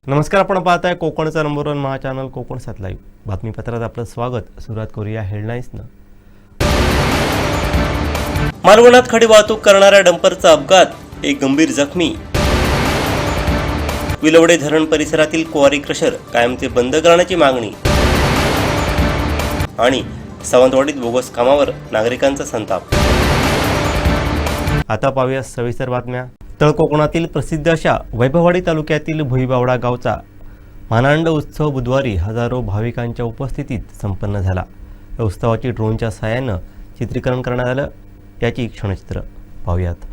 नमस्कार, आपण पाहताय कोकणचा नंबर 1 महा चॅनल कोकण 7 लाईव्ह. बातमीपत्रात आपलं स्वागत. सुरुवात करूया हेडलाईन्सनं. मालवणात खडी वाहतूक करणाऱ्या डंपरचा अपघात, एक गंभीर जखमी. विलवडे धरण परिसरातील क्वारी क्रशर कायमचे बंद करण्याची मागणी. आणि सावंतवाडीत बोगस कामावर नागरिकांचा संताप. आता पाहूया सविस्तर बातम्या. तळकोकणातील प्रसिद्ध अशा वैभववाडी तालुक्यातील भुईबावडा गावचा मानांड उत्सव बुधवारी हजारो भाविकांच्या उपस्थितीत संपन्न झाला. या उत्सवाची ड्रोनच्या साहाय्यानं चित्रीकरण करण्यात आलं. याची क्षणचित्र पाहूयात.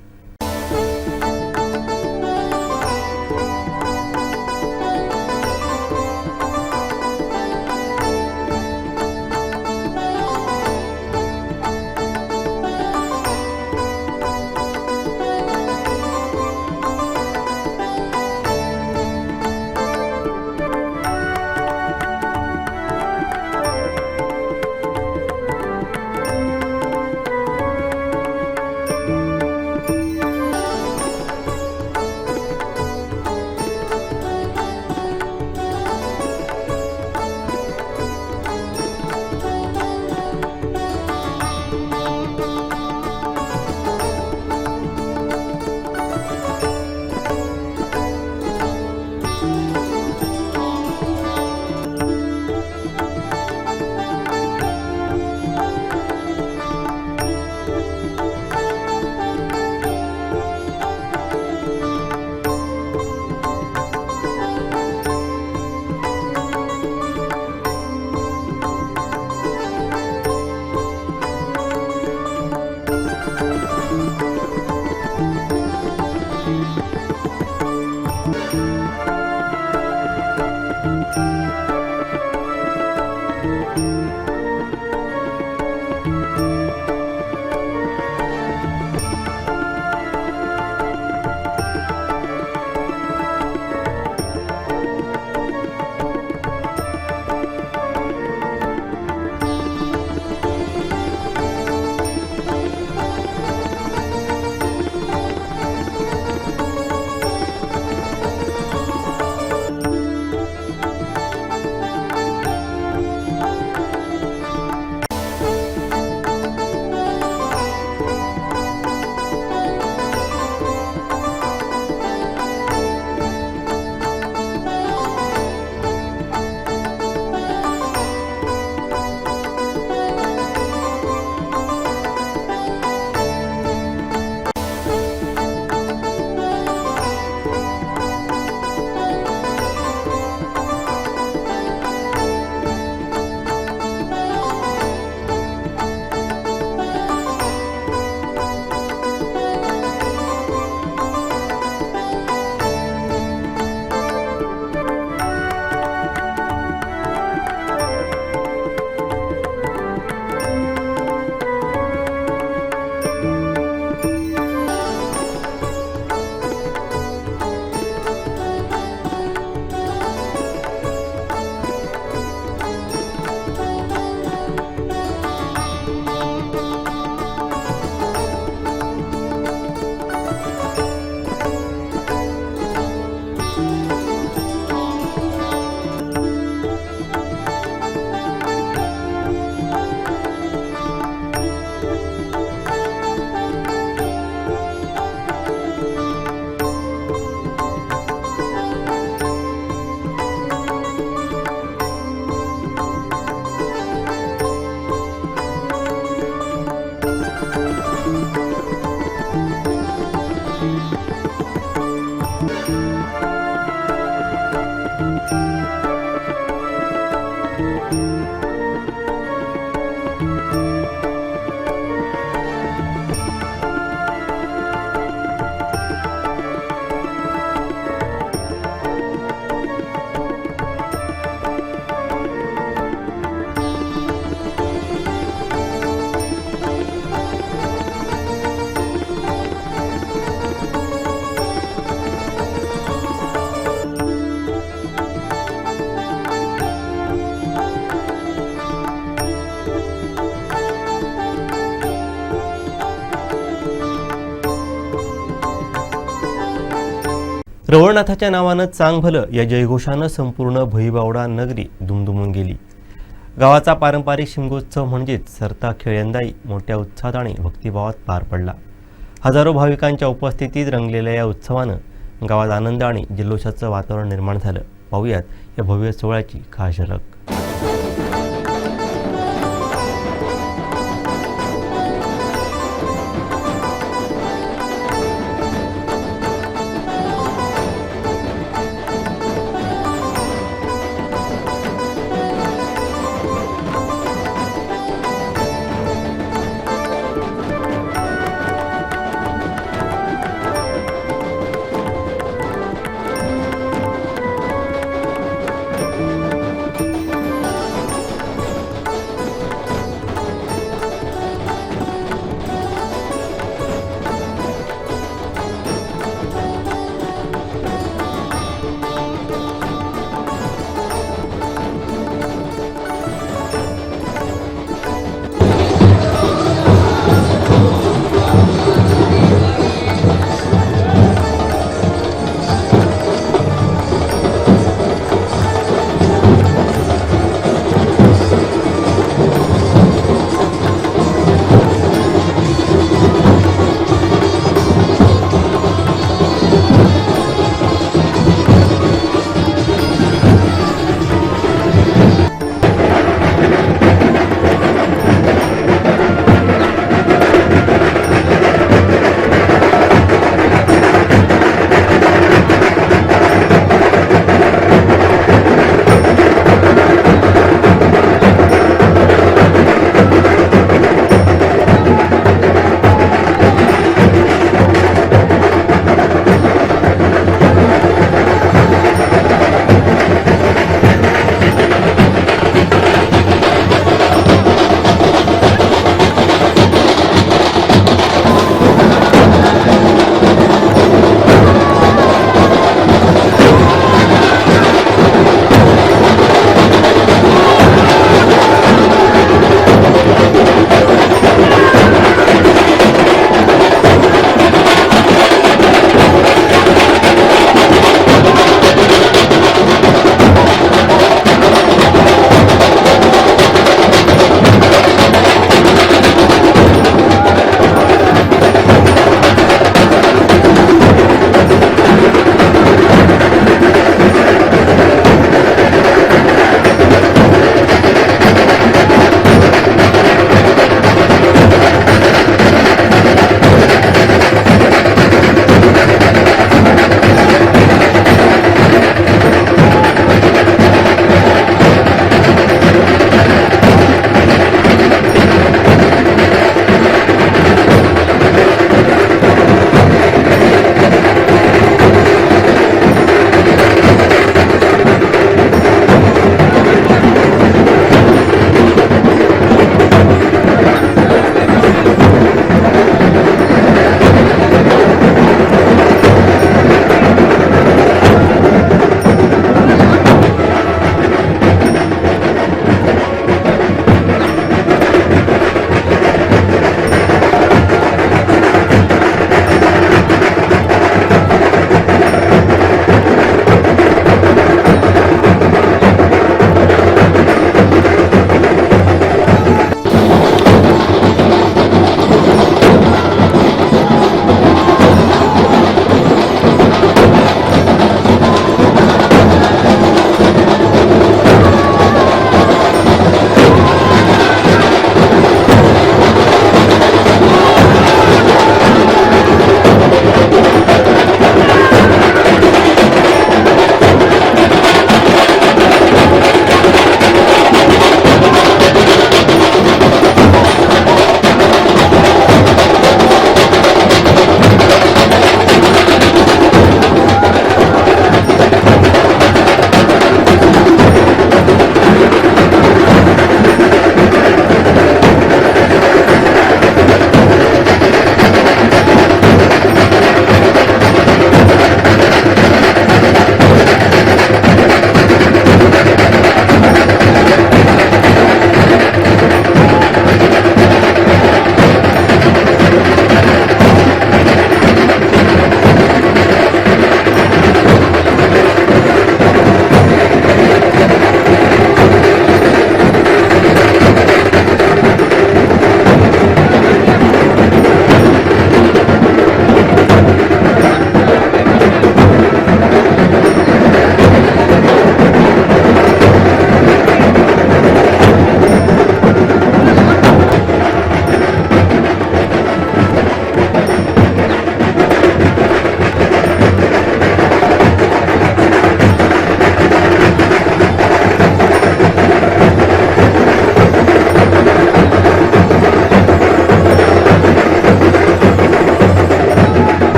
रवळनाथाच्या नावानं चांग भलं या जयघोषानं संपूर्ण भुईबावडा नगरी दुमदुमून गेली. गावाचा पारंपरिक शिमगोत्सव म्हणजेच सरता खेळ यंदाही मोठ्या उत्साहात आणि भक्तिभावात पार पडला. हजारो भाविकांच्या उपस्थितीत रंगलेल्या या उत्सवानं गावात आनंद आणि जल्लोषाचं वातावरण निर्माण झालं. पाहूयात या भव्य सोहळ्याची खास झलक.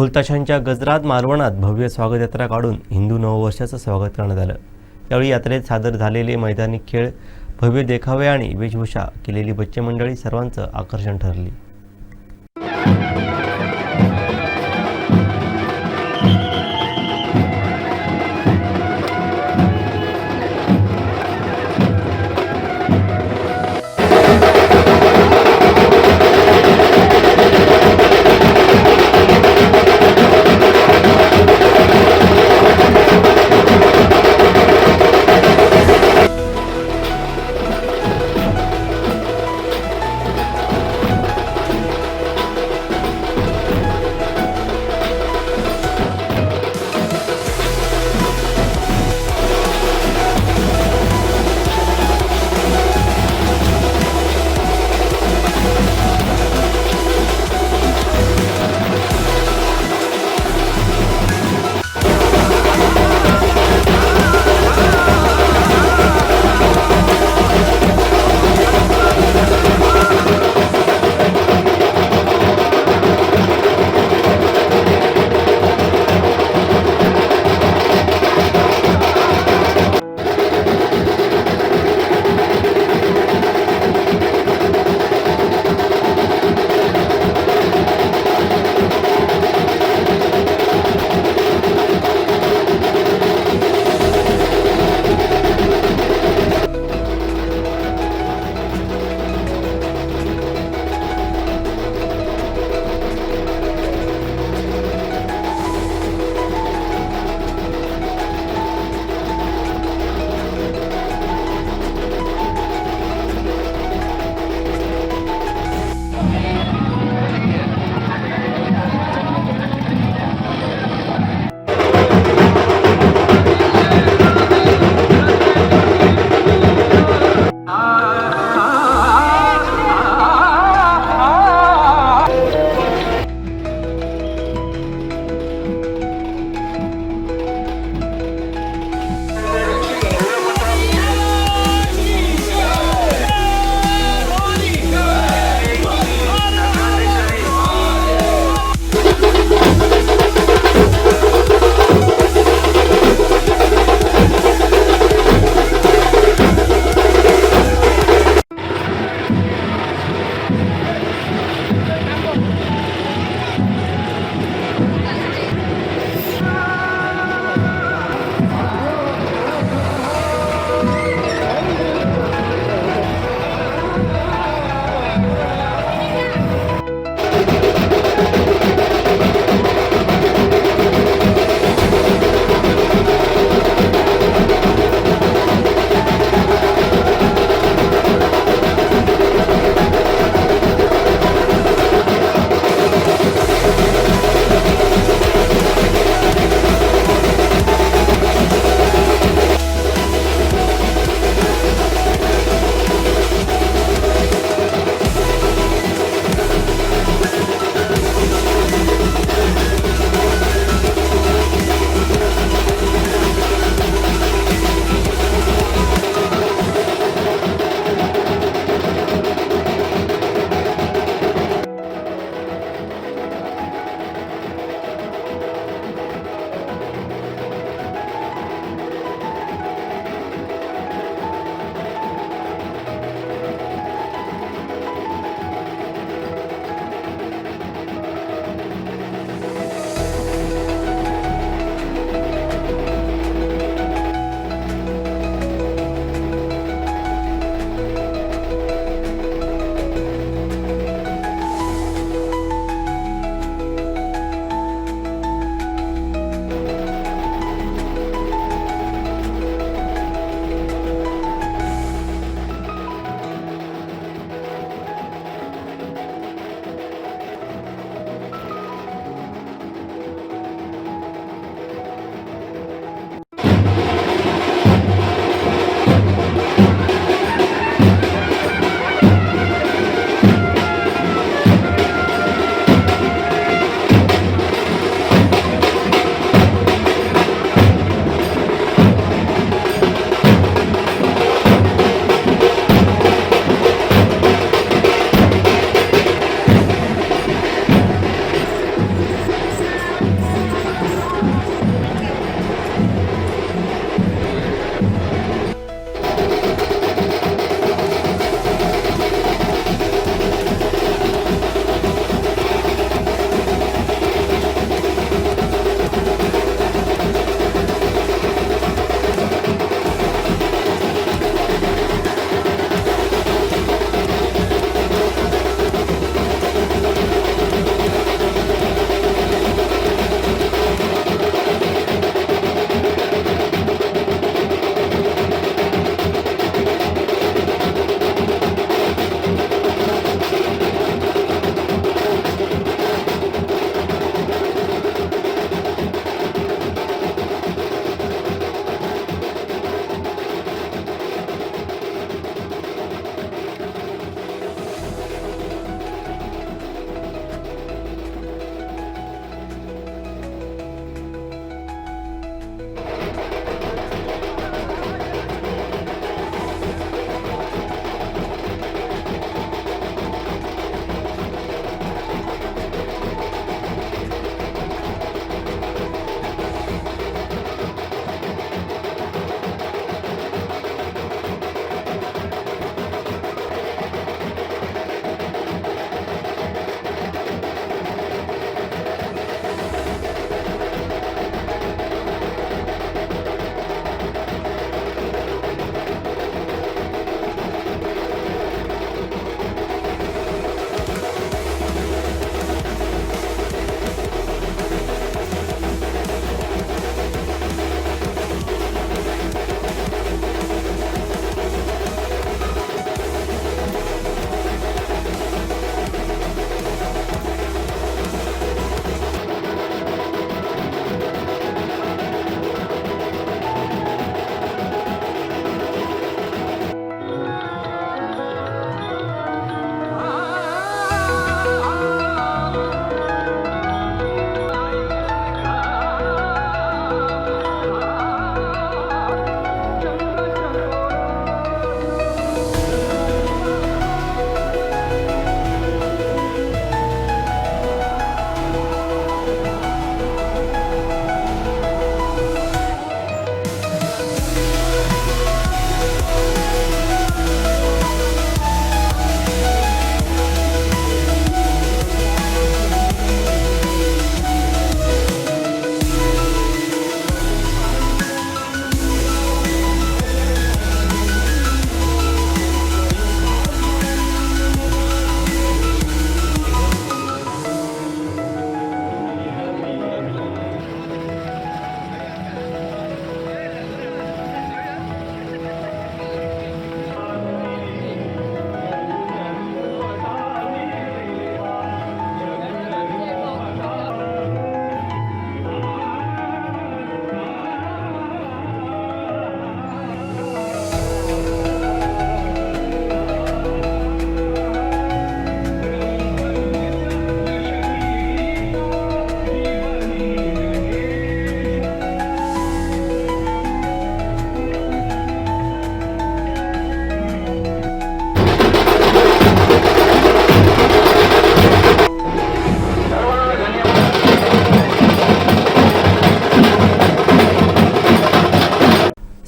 ढोलताशांच्या गजरात मालवणात भव्य स्वागत यात्रा काढून हिंदू नववर्षाचं स्वागत करण्यात आलं। यावेळी यात्रेत सादर झालेले मैदानी खेळ, भव्य देखावे आणि वेशभूषा केलेली बच्चे मंडळी सर्वांचं आकर्षण ठरली।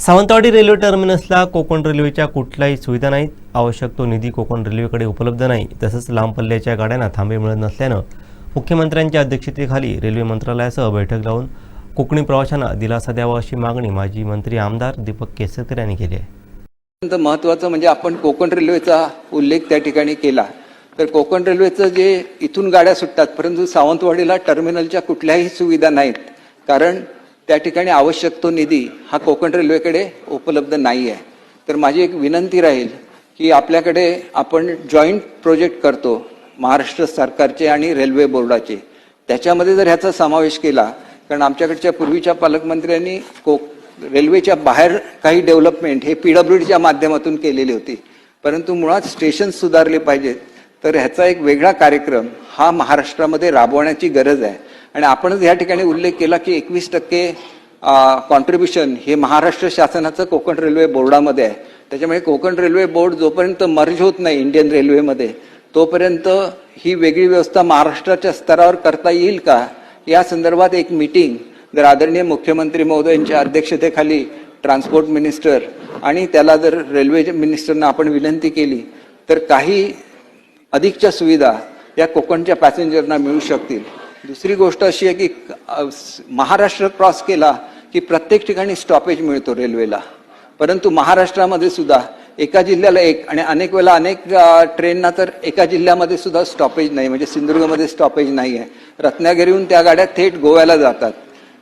सावंतवाडी रेल्वे टर्मिनसला कोकण रेल्वेच्या कुठल्याही सुविधा नाहीत. आवश्यक तो निधी कोकण रेल्वेकडे उपलब्ध नाही. तसंच लांब पल्ल्याच्या गाड्यांना थांबे मिळत नसल्यानं मुख्यमंत्र्यांच्या अध्यक्षतेखाली रेल्वे मंत्रालयासह बैठक लावून कोकणी प्रवाशांना दिलासा द्यावा अशी मागणी माजी मंत्री आमदार दीपक केसरकर यांनी केली आहे. अत्यंत महत्त्वाचं म्हणजे आपण कोकण रेल्वेचा उल्लेख त्या ठिकाणी केला तर कोकण रेल्वेचं जे इथून गाड्या सुटतात परंतु सावंतवाडीला टर्मिनलच्या कुठल्याही सुविधा नाहीत, कारण त्या ठिकाणी आवश्यक तो निधी हा कोकण रेल्वेकडे उपलब्ध नाही आहे. तर माझी एक विनंती राहील की आपल्याकडे आपण जॉईंट प्रोजेक्ट करतो महाराष्ट्र सरकारचे आणि रेल्वे बोर्डाचे, त्याच्यामध्ये जर ह्याचा समावेश केला, कारण आमच्याकडच्या पूर्वीच्या पालकमंत्र्यांनी रेल्वेच्या बाहेर काही डेव्हलपमेंट हे PWDच्या माध्यमातून केलेली होती, परंतु मुळात स्टेशन सुधारले पाहिजेत. तर ह्याचा एक वेगळा कार्यक्रम हा महाराष्ट्रामध्ये राबवण्याची गरज आहे. आणि आपणच या ठिकाणी उल्लेख केला की 21% कॉन्ट्रीब्युशन हे महाराष्ट्र शासनाचं कोकण रेल्वे बोर्डामध्ये आहे. त्याच्यामुळे कोकण रेल्वे बोर्ड जोपर्यंत मर्ज होत नाही इंडियन रेल्वेमध्ये तोपर्यंत ही वेगळी व्यवस्था महाराष्ट्राच्या स्तरावर करता येईल का, या संदर्भात एक मीटिंग जर आदरणीय मुख्यमंत्री महोदयांच्या अध्यक्षतेखाली ट्रान्सपोर्ट मिनिस्टर आणि त्याला जर रेल्वे मिनिस्टरना आपण विनंती केली तर काही अधिकच्या सुविधा या कोकणच्या पॅसेंजरना मिळू शकतील. दुसरी गोष्ट अशी आहे की महाराष्ट्र क्रॉस केला की प्रत्येक ठिकाणी स्टॉपेज मिळतो रेल्वेला, परंतु महाराष्ट्रामध्ये सुद्धा एका जिल्ह्याला एक आणि अनेक वेळेला अनेक ट्रेनना तर एका जिल्ह्यामध्ये सुद्धा स्टॉपेज नाही, म्हणजे सिंधुदुर्गमध्ये स्टॉपेज नाही आहे. रत्नागिरीहून त्या गाड्या थेट गोव्याला जातात.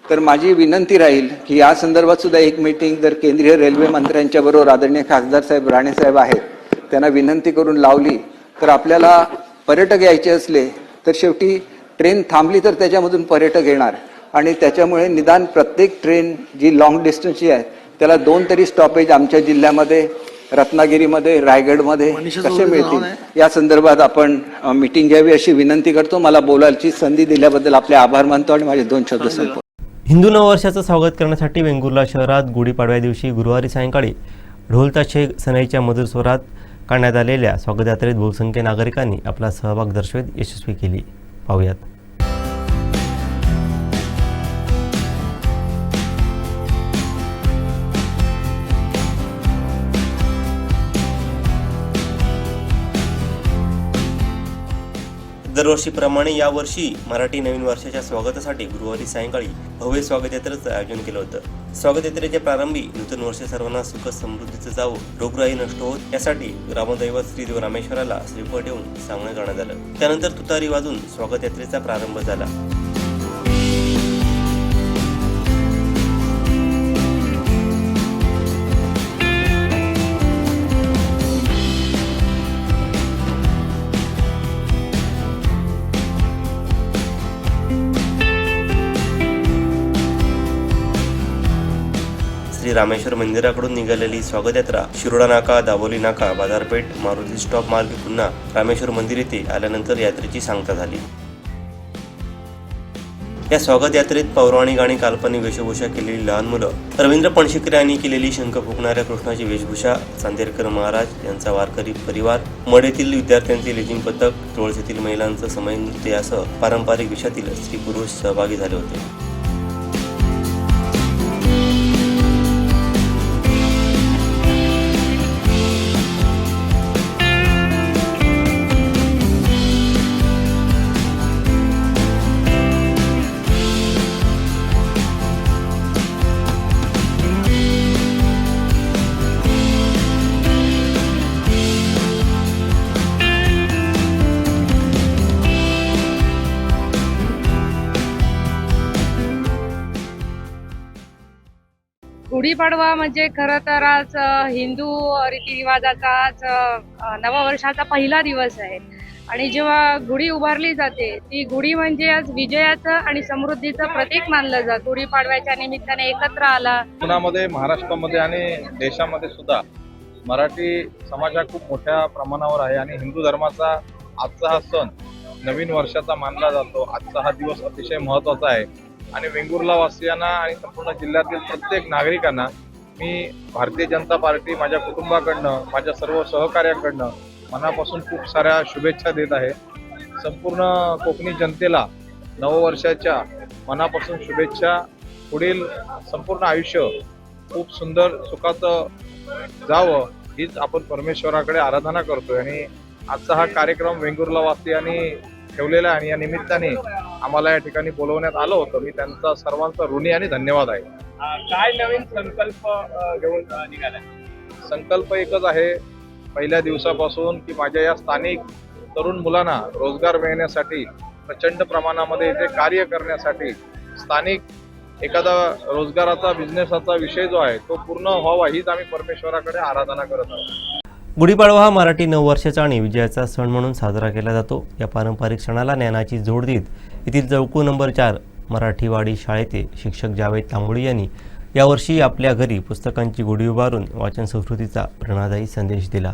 तर माझी विनंती राहील की या संदर्भात सुद्धा एक मीटिंग जर केंद्रीय रेल्वे मंत्र्यांच्या बरोबर आदरणीय खासदार साहेब राणे साहेब आहेत त्यांना विनंती करून लावली तर आपल्याला पर्यटक यायचे असले तर शेवटी ट्रेन थांबली तर त्याच्यामधून पर्यटक येणार आणि त्याच्यामुळे निदान प्रत्येक ट्रेन जी लॉंग डिस्टन्सची आहे त्याला 2 तरी स्टॉपेज आमच्या जिल्ह्यामध्ये रत्नागिरीमध्ये रायगडमध्ये कसे मिळतील या संदर्भात आपण मीटिंग घ्यावी अशी विनंती करतो. मला बोलायची संधी दिल्याबद्दल आपले आभार मानतो आणि माझे 2 शब्द संपवतो. हिंदू नववर्षाचं स्वागत करण्यासाठी वेंगुर्ला शहरात गुढीपाडव्या दिवशी गुरुवारी सायंकाळी ढोल ताशे सनईच्या मधुर स्वरात काढण्यात आलेल्या स्वागत यात्रेत बहुसंख्य नागरिकांनी आपला सहभाग दर्शवत यशस्वी केली. पाहूयात. दरवर्षीप्रमाणे यावर्षी मराठी नवीन वर्षाच्या स्वागतासाठी गुरुवारी सायंकाळी भव्य स्वागत यात्रेचं आयोजन केलं होतं. स्वागत यात्रेच्या प्रारंभी नूतन वर्ष सर्वांना सुख समृद्धीचं जावं, रोगराई नष्ट होत यासाठी ग्रामदैवत श्री देव रामेश्वराला श्रीफळ ठेवून सांगणं करण्यात आलं. त्यानंतर तुतारी वाजून स्वागत यात्रेचा प्रारंभ झाला. श्री रामेश्वर मंदिराकडून निघालेली स्वागत यात्रा शिरोडा नाका, दाभोली नाका, बाजारपेठ, मारुती स्टॉप मार्गे पुन्हा रामेश्वर मंदिर येथे आल्यानंतर यात्रेची सांगता झाली. या स्वागत यात्रेत पौराणिक आणि काल्पनिक वेशभूषा केलेली लहान मुलं, रवींद्र पणशीकर यांनी केलेली शंख फुंकणाऱ्या कृष्णाची वेशभूषा, चांदेरकर महाराज यांचा वारकरी परिवार, मड येथील विद्यार्थ्यांचे लेझिम पथक, तुळस महिलांचं समय नृत्य यासह पारंपरिक वेशातील स्त्री पुरुष सहभागी झाले होते. गुढीपाडवा म्हणजे खरं तर आज हिंदू रीतिरिवाजाचा आज नववर्षाचा पहिला दिवस आहे आणि जेव्हा गुढी उभारली जाते ती गुढी म्हणजे आज विजयाचं आणि समृद्धीचं प्रतीक मानलं जातं. गुढीपाडव्याच्या निमित्ताने एकत्र आला. पुण्यामध्ये, महाराष्ट्रामध्ये आणि देशामध्ये सुद्धा मराठी समाज हा खूप मोठ्या प्रमाणावर आहे आणि हिंदू धर्माचा आजचा हा सण नवीन वर्षाचा मानला जातो. आजचा हा दिवस अतिशय महत्त्वाचा आहे आणि वेंगुर्ला वासियांना आणि संपूर्ण जिल्ह्यातील प्रत्येक नागरिकांना मी भारतीय जनता पार्टी माझ्या कुटुंबाकडनं, माझ्या सर्व सहकार्यांकडनं मनापासून खूप साऱ्या शुभेच्छा देत आहे. संपूर्ण कोकणी जनतेला नववर्षाच्या मनापासून शुभेच्छा. पुढील संपूर्ण आयुष्य खूप सुंदर सुखाचं जावं हीच आपण परमेश्वराकडे आराधना करतोय. आणि आजचा हा कार्यक्रम वेंगुर्ला वासियांनी ठेवलेला आहे आणि या निमित्ताने आम्हाला या ठिकाणी बोलवण्यात आलं होतं. मी त्यांचा सर्वांचा ऋणी आणि धन्यवाद आहे. काय नवीन संकल्प घेऊन निघालाय? संकल्प एकच आहे पहिल्या दिवसापासून की माझ्या या स्थानिक तरुण मुलांना रोजगार मिळण्यासाठी, प्रचंड प्रमाणामध्ये इथे कार्य करण्यासाठी, स्थानिक एखादा रोजगाराचा बिझनेसचा विषय जो आहे तो पूर्ण व्हावा हीच आम्ही परमेश्वराकडे आराधना करत आहोत. गुढीपाडवा हा मराठी नववर्षाचा आणि विजयाचा सण म्हणून साजरा केला जातो. या पारंपरिक सणाला ज्ञानाची जोड देत येथील चौको नंबर 4 मराठीवाडी शाळेचे शिक्षक जावेद तांबोळी यांनी यावर्षी आपल्या घरी पुस्तकांची गुढी उभारून वाचन संस्कृतीचा प्रेरणादायी संदेश दिला.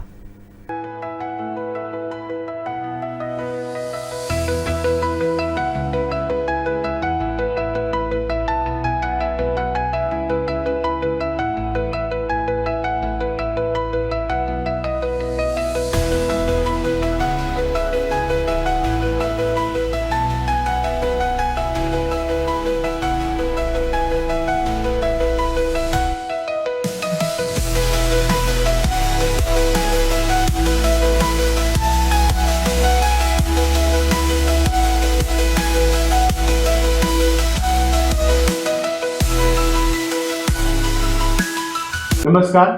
नमस्कार.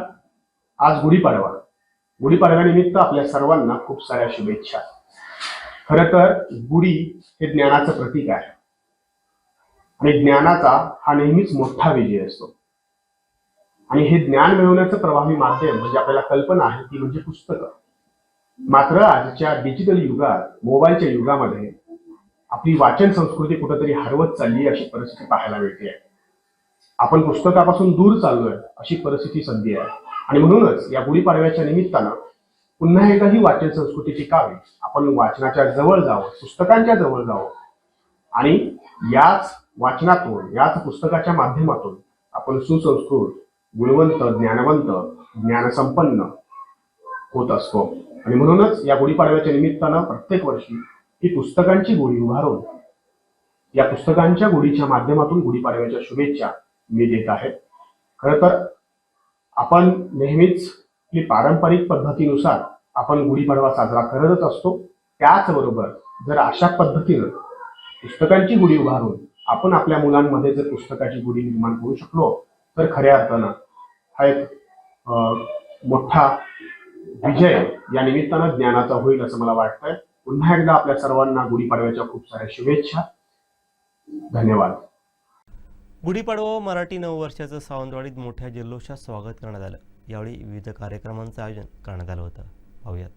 आज गुढीपाडवा. गुढीपाडव्यानिमित्त आपल्या सर्वांना खूप साऱ्या शुभेच्छा. खरं तर गुढी हे ज्ञानाचं प्रतीक आहे आणि ज्ञानाचा हा नेहमीच मोठा विजय असतो. आणि हे ज्ञान मिळवण्याचं प्रभावी माध्यम म्हणजे आपल्याला कल्पना आहे ती म्हणजे पुस्तकं. मात्र आजच्या डिजिटल युगात, मोबाईलच्या युगामध्ये आपली वाचन संस्कृती कुठेतरी हरवत चालली अशी परिस्थिती पाहायला मिळते. आपण पुस्तकापासून दूर चाललोय अशी परिस्थिती सध्या आहे. आणि म्हणूनच या गुढीपाडव्याच्या निमित्तानं पुन्हा एकदा ही वाचन संस्कृती टिकावी, आपण वाचनाच्या जवळ जावं, पुस्तकांच्या जवळ जावं आणि याच वाचनातून, याच पुस्तकाच्या माध्यमातून आपण सुसंस्कृत, गुणवंत, ज्ञानवंत, ज्ञानसंपन्न होत असतो. आणि म्हणूनच या गुढीपाडव्याच्या निमित्तानं प्रत्येक वर्षी ही पुस्तकांची गुढी उभारून या पुस्तकांच्या गुढीच्या माध्यमातून गुढीपाडव्याच्या शुभेच्छा मी देत आहे. खरं तर आपण नेहमीच पारंपरिक पद्धतीनुसार आपण गुढीपाडवा साजरा करतच असतो. त्याचबरोबर जर अशा पद्धतीनं पुस्तकांची गुढी उभारून आपण आपल्या मुलांमध्ये जर पुस्तकाची गुढी निर्माण करू शकलो तर खऱ्या अर्थानं हा एक मोठा विजय या निमित्तानं ज्ञानाचा होईल असं मला वाटतंय. पुन्हा एकदा आपल्या सर्वांना गुढीपाडव्याच्या खूप साऱ्या शुभेच्छा. धन्यवाद. गुढीपाडवा व मराठी नववर्षाचं सावंतवाडीत मोठ्या जल्लोषात स्वागत करण्यात आलं. यावेळी विविध कार्यक्रमांचं आयोजन करण्यात आलं होतं. पाहूयात.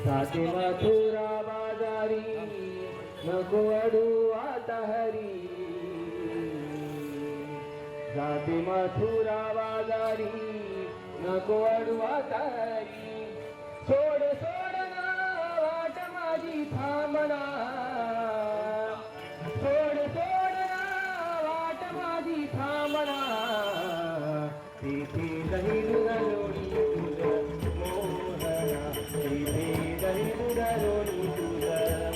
साथी मथुरा बाजारी नको अडू आता हरी जाते मथुरा बाजारी नको अडवा तारी सोड सोड ना वाट माझी थांबना सोड सोड ना वाट माझी थांबना तिथे दही दुधलोणी तुझ मोहना तिथे दही दुधलोणी तुझ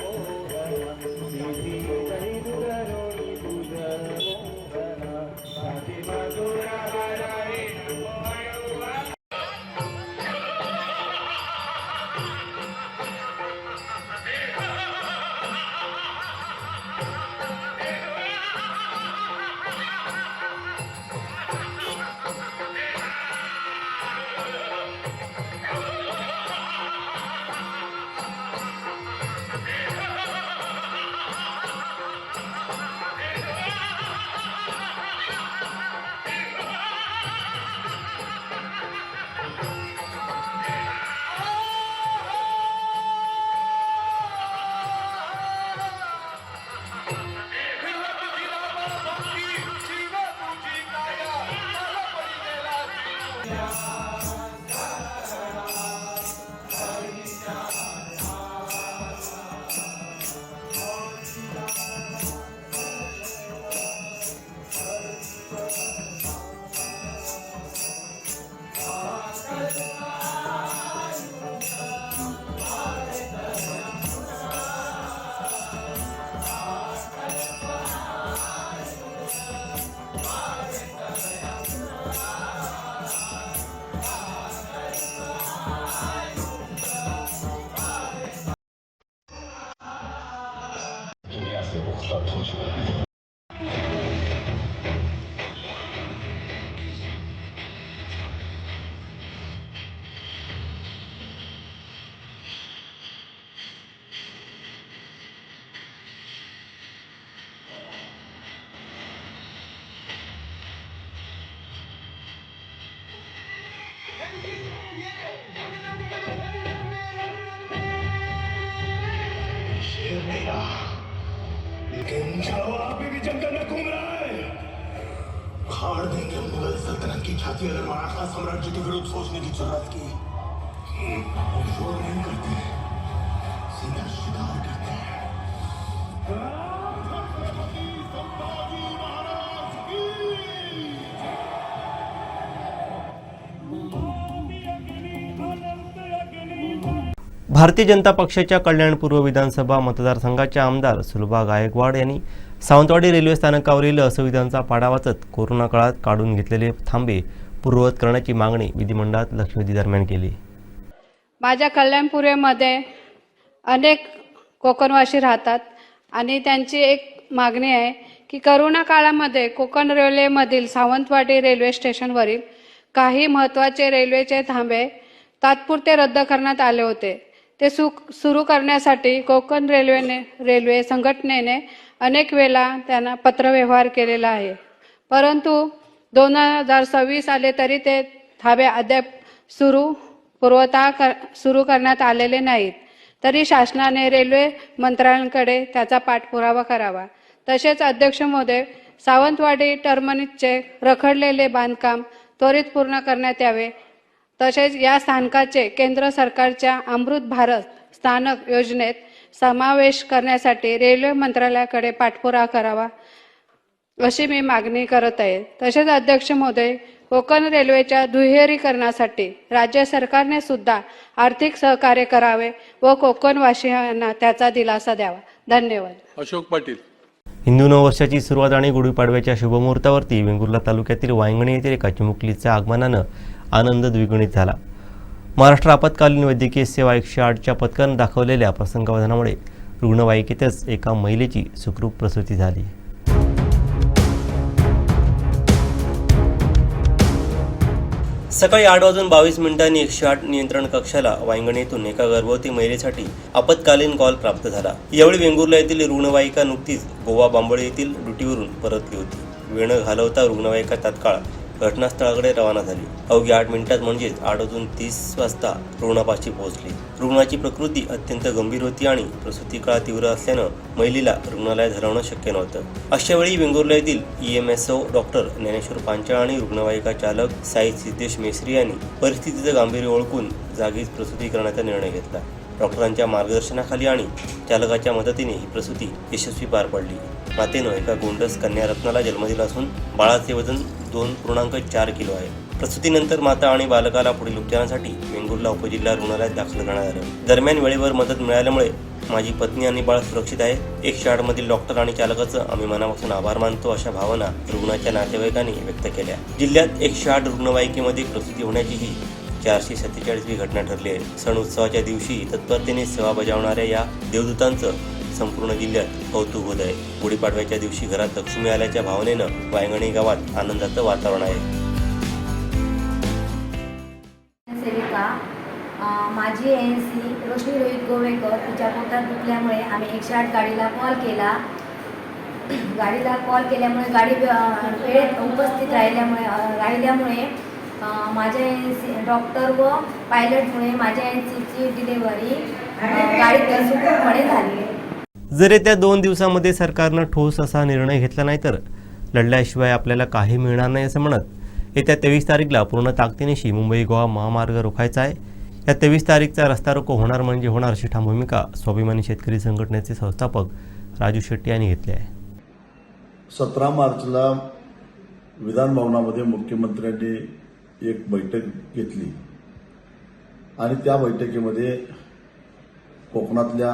मोहना तिथे दही दुधलोणी तुझ मोहना जाते मथुरा बाजारी लेकिन जवाब भी जंगल में घूम रहा है। फाड़ देंगे मुगल सल्तनत की छाती अगर मराठा साम्राज्य के विरुद्ध सोचने की जरूरत की। वो शोर नहीं करते, सीधा शिकार करते हैं। छत्रपति संभाजी महाराज की भारतीय जनता पक्षाच्या कल्याणपूर्व विधानसभा मतदारसंघाचे आमदार सुलभा गायकवाड यांनी सावंतवाडी रेल्वे स्थानकावरील असुविधांचा पाडा वाचत कोरोना काळात काढून घेतलेले थांबे पूर्ववत करण्याची मागणी विधिमंडळात लक्षवेधी दरम्यान केली। माझ्या कल्याणपुरेमध्ये अनेक कोकणवासी राहतात आणि त्यांची एक मागणी आहे की करोना काळामध्ये कोकण रेल्वेमधील सावंतवाडी रेल्वे स्टेशनवरील काही महत्त्वाचे रेल्वेचे थांबे तात्पुरते रद्द करण्यात आले होते। ते सुरू करण्यासाठी कोकण रेल्वे संघटनेने अनेक वेळा त्यांना पत्रव्यवहार केलेला आहे, परंतु 2026 आले तरी ते थांबे अद्याप सुरू करण्यात आलेले नाहीत। तरी शासनाने रेल्वे मंत्र्यांकडे त्याचा पाठपुरावा करावा। तसेच अध्यक्ष महोदय, सावंतवाडी टर्मिनसचे रखडलेले बांधकाम त्वरित पूर्ण करण्यात यावे। तसेच या स्थानकाचे केंद्र सरकारच्या अमृत भारत स्थानक योजनेत समावेश करण्यासाठी रेल्वे मंत्रालयाकडे पाठपुरावा करावा अशी मी मागणी करत आहे। तसेच अध्यक्ष महोदय, कोकण रेल्वेच्या दुहेरीकरणासाठी राज्य सरकारने सुद्धा आर्थिक सहकार्य करावे व कोकणवासियांना त्याचा दिलासा द्यावा। धन्यवाद। अशोक पाटील। हिंदू नववर्षाची सुरुवात आणि गुढीपाडव्याच्या शुभमुहूर्तावरती वेंगुर्ला तालुक्यातील वांगणी येथील एका चिमुकलीच्या आगमनानं आनंद द्विगुणित झाला। महाराष्ट्र आपत्कालीन वैद्यकीय सेवा 108च्या पथकानं दाखवलेल्या प्रसंगावधानामुळे रुग्णवाहिकेतच एका महिलेची सुखरूप प्रसूती झाली। सकाळी 8:22 108 नियंत्रण कक्षाला वांगणीतून एका गर्भवती महिलेसाठी आपत्कालीन कॉल प्राप्त झाला। यावेळी वेंगुर्ला येथील रुग्णवाहिका नुकतीच गोवा बांबळे येथील ड्युटीवरून परतली होती। वेळ न घालवता रुग्णवाहिका तात्काळ घटनास्थळाकडे रवाना झाली. अवघी 8 मिनिटात म्हणजेच 8:30 वाजता रुग्णापाशी पोहोचली. रुग्णाची प्रकृती अत्यंत गंभीर होती आणि प्रसूती काळ तीव्र असल्यानं महिलेला रुग्णालयात हलवणं शक्य नव्हतं. अशा वेळी वेंगुर्ला येथील EMSO डॉक्टर ज्ञानेश्वर पांचाळ आणि रुग्णवाहिका चालक साई सिद्धेश मेसरी यांनी परिस्थितीचं गांभीर्य ओळखून जागीच प्रसूती करण्याचा निर्णय घेतला. डॉक्टरांच्या मार्गदर्शनाखाली आणि चालकाच्या मदतीने ही प्रसूती यशस्वी पार पडली. मातेनं एका गोंडस कन्या रत्नाला जन्म दिला असून बाळाचे वजन 2.4 किलो आहे. प्रसूतीनंतर माता आणि बालकाला पुढील उपचारांसाठी वेंगुर्ला उपजिल्हा रुग्णालयात दाखल करण्यात आलं. दरम्यान वेळेवर मदत मिळाल्यामुळे माझी पत्नी आणि बाळ सुरक्षित आहे. 108 मधील डॉक्टर आणि चालकाचं आम्ही मनापासून आभार मानतो, अशा भावना रुग्णाच्या नातेवाईकांनी व्यक्त केल्या. जिल्ह्यात 108 रुग्णवाहिकेमध्ये प्रसूती होण्याची ही 447वी घटना ठरली आहे. सण उत्सवाच्या दिवशी तत्परतेने सेवा बजावणाऱ्या या देवदूतांचं संपूर्ण जिल्ह्यात कौतुक होत आहे. गुढीपाडव्याच्या दिवशी घरात लक्ष्मी आल्याच्या भावनेनं वायंगणी गावात आनंदाचं वातावरण आहे. सेविका माझी ANC रोशनी रोहित गोवेकर तिच्या पोटात दुखल्यामुळे आम्ही 108 गाडीला कॉल केला. गाडीला कॉल केल्यामुळे गाडी वेळेत उपस्थित राहिल्यामुळे माझ्या ANC डॉक्टर व पायलटमुळे माझ्या ANCची डिलिव्हरी गाडीत सुखरूपपणे झाली. जर येत्या 2 दिवसामध्ये सरकारनं ठोस असा निर्णय घेतला नाही तर लढल्याशिवाय आपल्याला काही मिळणार नाही असं म्हणत येत्या 23 तारीखला पूर्ण ताकदीनिशी मुंबई गोवा महामार्ग रोखायचा आहे. या 23 तारीखचा रस्ता रोको होणार म्हणजे होणार अशी ठाम भूमिका स्वाभिमानी शेतकरी संघटनेचे संस्थापक राजू शेट्टी यांनी घेतली आहे. 17 मार्चला विधानभवनामध्ये मुख्यमंत्र्यांनी एक बैठक घेतली आणि त्या बैठकीमध्ये कोकणातल्या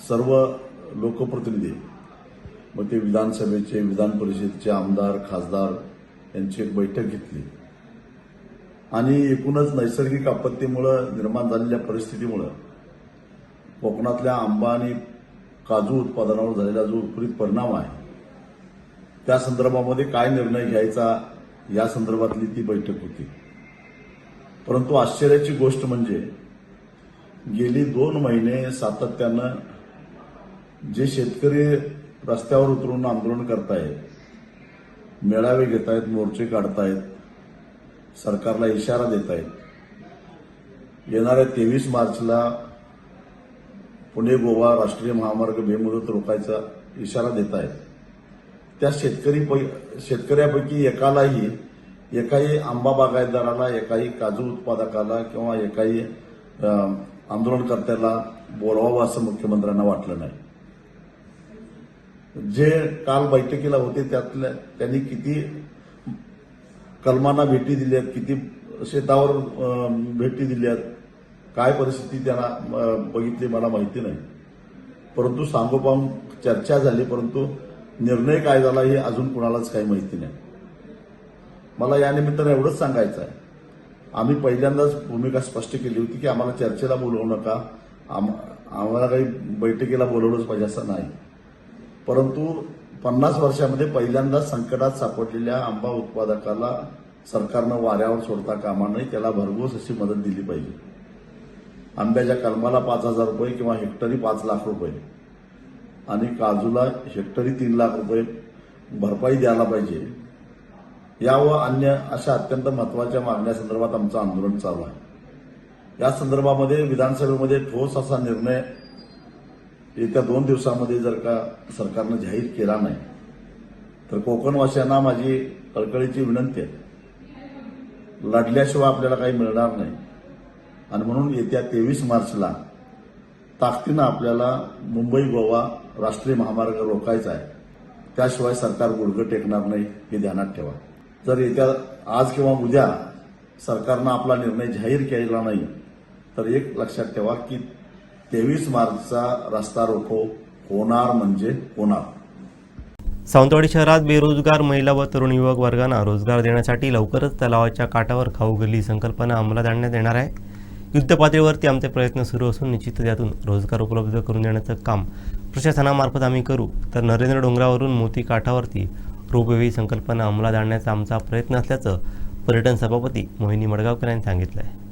सर्व लोकप्रतिनिधी, मग ते विधानसभेचे, विधान परिषदेचे आमदार, खासदार यांची एक बैठक घेतली आणि एकूणच नैसर्गिक आपत्तीमुळं निर्माण झालेल्या परिस्थितीमुळं कोकणातल्या आंबा आणि काजू उत्पादनावर झालेला जो विपरीत परिणाम आहे त्या संदर्भामध्ये काय निर्णय घ्यायचा या संदर्भातली ती बैठक होती. परंतु आश्चर्याची गोष्ट म्हणजे गेली 2 महिने सातत्यानं जे शेतकरी रस्त्यावर उतरून आंदोलन करतायत, मेळावे घेत आहेत, मोर्चे काढतायत, सरकारला इशारा देत आहेत, येणाऱ्या 23 मार्चला पुणे गोवा राष्ट्रीय महामार्ग बेमुदत रोखायचा इशारा देत आहेत, त्या शेतकऱ्यापैकी एकाही आंबा बागायतदाराला, एकाही काजू उत्पादकाला किंवा एकाही आंदोलनकर्त्याला बोलवावं असं मुख्यमंत्र्यांना वाटलं नाही. जे काल बैठकीला होते त्यातल्या त्यांनी किती कलमांना भेटी दिल्यात, किती शेतावर भेटी दिल्यात, काय परिस्थिती त्यांना बघितली मला माहिती नाही. परंतु सांगोपांग चर्चा झाली, परंतु निर्णय काय झाला हे अजून कुणालाच काही माहिती नाही. मला या निमित्तानं एवढंच सांगायचं आहे, आम्ही पहिल्यांदाच भूमिका स्पष्ट केली होती की आम्हाला चर्चेला बोलवू नका, आम्हाला काही बैठकीला बोलवलंच पाहिजे असं नाही. परंतु 50 वर्षामध्ये पहिल्यांदाच संकटात सापडलेल्या आंबा उत्पादकाला सरकारनं वाऱ्यावर सोडता कामा नये, त्याला भरघोस अशी मदत दिली पाहिजे. आंब्याच्या कलमाला 5,000 रुपये किंवा हेक्टरी 5 लाख रुपये आणि काजूला हेक्टरी 3 लाख रुपये भरपाई द्यायला पाहिजे. या व अन्य अशा अत्यंत महत्वाच्या मागण्यासंदर्भात आमचं आंदोलन चालू आहे. या संदर्भामध्ये विधानसभेमध्ये ठोस असा निर्णय येत्या 2 दिवसामध्ये जर का सरकारनं जाहीर केला नाही तर कोकणवासियांना माझी कळकळीची विनंती आहे, लढल्याशिवाय आपल्याला काही मिळणार नाही आणि म्हणून येत्या 23 मार्चला ताकदीनं आपल्याला मुंबई गोवा राष्ट्रीय महामार्ग रोखायचा आहे. त्याशिवाय सरकार गुडघं टेकणार नाही हे ध्यानात ठेवा. जर येत्या आज किंवा उद्या सरकारनं आपला निर्णय जाहीर केला नाही तर एक लक्षात ठेवा की 23 मार्चचा रस्ता रोको होणार म्हणजे होणार. सावंतवाडी शहरात बेरोजगार महिला व तरुण युवक वर्गांना रोजगार देण्यासाठी लवकरच तलावाच्या काठावर खाऊ गल्ली संकल्पना अंमलात आणण्यात येणार आहे. युद्धपातळीवरती आमचे प्रयत्न सुरू असून निश्चितच यातून रोजगार उपलब्ध करून देण्याचं काम प्रशासनामार्फत आम्ही करू. तर नरेंद्र डोंगरावरून मोती काठावरती रोपवे संकल्पना अंमलात आणण्याचा आमचा प्रयत्न असल्याचं पर्यटन सभापती मोहिनी मडगावकर यांनी सांगितलं आहे.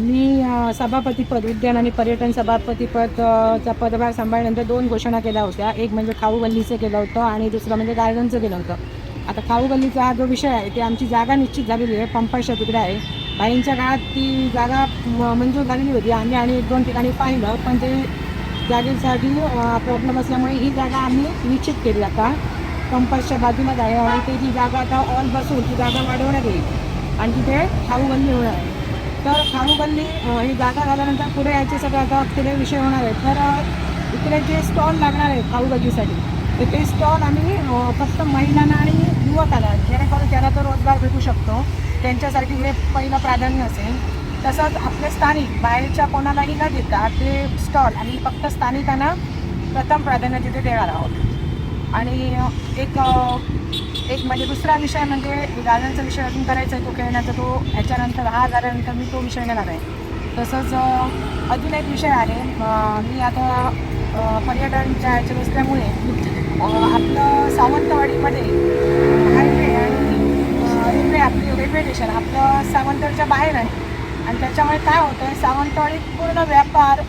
मी सभापतीपद उद्यान आणि पर्यटन सभापतीपदचा पदभार सांभाळल्यानंतर 2 घोषणा केल्या होत्या. एक म्हणजे खाऊ गल्लीचं केलं होतं आणि दुसरं म्हणजे गार्डनचं केलं होतं. आता खाऊ गल्लीचा हा जो विषय आहे ते आमची जागा निश्चित झालेली आहे. पंपाच्या तिकडे आहे. बाईंच्या काळात ती जागा मंजूर झालेली होती. आम्ही आणि 1-2 ठिकाणी पाहिलं, पण ते जागेसाठी प्रॉब्लेम असल्यामुळे ही जागा आम्ही निश्चित केली. आता पंपाच्या बाजूलाच आहे आणि ते ती जागा आता ऑल बसून ती जागा वाढवण्यात येईल आणि तिथे खाऊ गल्ली होणार आहे. तर खाऊ गल्ली ही जागा झाल्यानंतर पुढे याचे सगळे आता पुढे विषय होणार आहेत. तर इकडे जे स्टॉल लागणार आहेत खाऊ गल्लीसाठी, तर ते स्टॉल आम्ही फक्त महिलांना आणि युवकांना, जेणेकरून त्यांना तो रोजगार भेटू शकतो, त्यांच्यासाठी हे पहिलं प्राधान्य असेल. तसंच आपले स्थानिक बाहेरच्या कोणालाही न देता ते स्टॉल आणि फक्त स्थानिकांना प्रथम प्राधान्य तिथे देणार आहोत. आणि एक म्हणजे दुसरा विषय म्हणजे गार्डनचा विषय अजून करायचा आहे, तो खेळण्याचा, तो ह्याच्यानंतर हा झाल्यानंतर मी तो विषय घेणार आहे. तसंच अजून एक विषय आहे. मी आता पर्यटनच्या ह्याच्यात असल्यामुळे आपलं सावंतवाडीमध्ये हायवे आणि रेल्वे, आपली रेल्वे स्टेशन आपलं सावंतवाडीच्या बाहेर आहे. आणि त्याच्यामुळे काय होतं आहे, सावंतवाडीत पूर्ण व्यापार,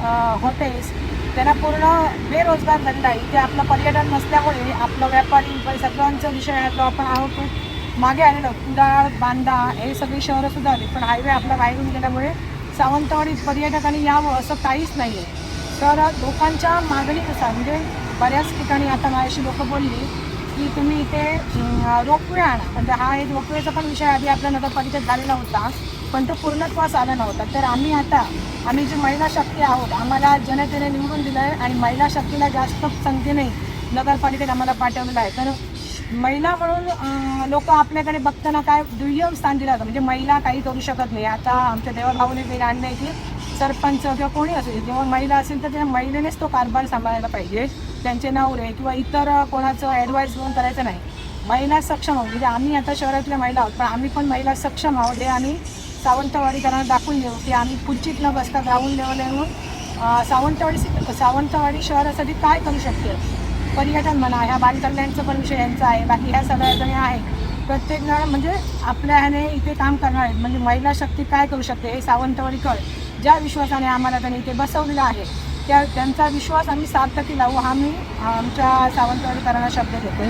हॉटेल्स त्यांना पूर्ण बेरोजगार झालेला आहे. इथे आपलं पर्यटन नसल्यामुळे आपलं व्यापारी सगळ्यांचा विषय आहे तो आपण आहोत मागे आलेलो. कुडाळ, बांदा हे सगळी शहरं सुद्धा आली, पण हायवे आपला बाहेरून गेल्यामुळे सावंतवाडीत पर्यटकांनी यावं असं काहीच नाही आहे. तर लोकांच्या मागणीनुसार म्हणजे बऱ्याच ठिकाणी आता माझ्याशी लोकं बोलली की तुम्ही इथे रोपवे आणा. म्हणजे हा एक रोपवेचा पण विषय आधी आपल्या नगरपालिकेत झालेला होता, पण तो पूर्णत्वास आला नव्हता. तर आम्ही जी महिला शक्ती आहोत, आम्हाला जनतेने निवडून दिलं आहे आणि महिला शक्तीला जास्त संख्येने नगरपालिकेत आम्हाला पाठवलेलं आहे. तर महिला म्हणून लोक आपल्याकडे बघताना काय दुय्यम स्थान दिलं जातं, म्हणजे महिला काही करू शकत नाही. आता आमच्या देवाभाऊने बिल आणलं आहे की सरपंच किंवा कोणी असेल, जेव्हा महिला असेल तर त्या महिलेनेच तो कारभार सांभाळायला पाहिजे. त्यांचे नवरे किंवा इतर कोणाचं ॲडवाईस घेऊन करायचं नाही. महिला सक्षम आहोत, म्हणजे आम्ही आता शहरातल्या महिला आहोत, पण आम्ही पण महिला सक्षम आहोत हे आम्ही सावंतवाडीकरांना दाखवून देऊ की आम्ही खुर्चीत न बसता ग्राउंड लेवल येऊन सावंतवाडी शहरासाठी काय करू शकते. पर्यटन म्हणा, ह्या बालकल्याणचं पण विषय यांचा आहे. बाकी ह्या सगळ्या जणी आहे, प्रत्येक जण म्हणजे आपल्या ह्याने इथे काम करणार आहेत. म्हणजे महिला शक्ती काय करू शकते हे सावंतवाडीकर ज्या विश्वासाने आम्हाला त्यांनी इथे बसवलेला आहे त्यांचा विश्वास आम्ही सार्थकी लावू हा मी आमच्या सावंतवाडीकरांना शब्द देतो.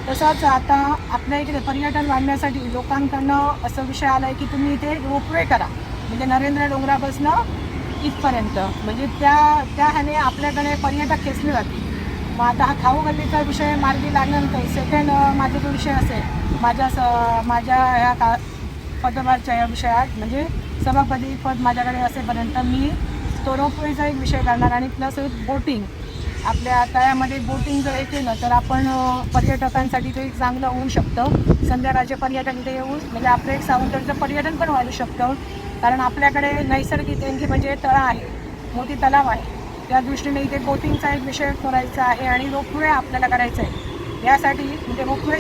तसंच आता आपल्या इकडे पर्यटन वाढण्यासाठी लोकांकडनं असं विषय आला आहे की तुम्ही इथे रोपवे करा, म्हणजे नरेंद्र डोंगरापासून इथपर्यंत, म्हणजे त्या ह्याने आपल्याकडे पर्यटक खेचले जातील. मग आता हा खाऊ गल्लीचा विषय मार्गी लागल्यानंतर सेकंड माझा जो विषय असेल माझ्या ह्या पदभारच्या या विषयात, म्हणजे सभापती पद माझ्याकडे असेपर्यंत मी तो रोपवेचा एक विषय करणार. आणि प्लस बोटिंग, आपल्या तळ्यामध्ये बोटिंग जर केलं तर आपण पर्यटकांसाठी ते एक चांगलं होऊ शकतं. संध्याकाळचे पर्यटन इथे येऊन म्हणजे आपलं एक सावंतवाडीचं पर्यटन पण वाढू शकतं. कारण आपल्याकडे नैसर्गिक देणगी म्हणजे तळा आहे, मोठी तलाव आहे, त्या दृष्टीने इथे बोटिंगचा एक विषय करायचा आहे आणि रोपवे आपल्याला करायचं आहे. यासाठी म्हणजे रोपवे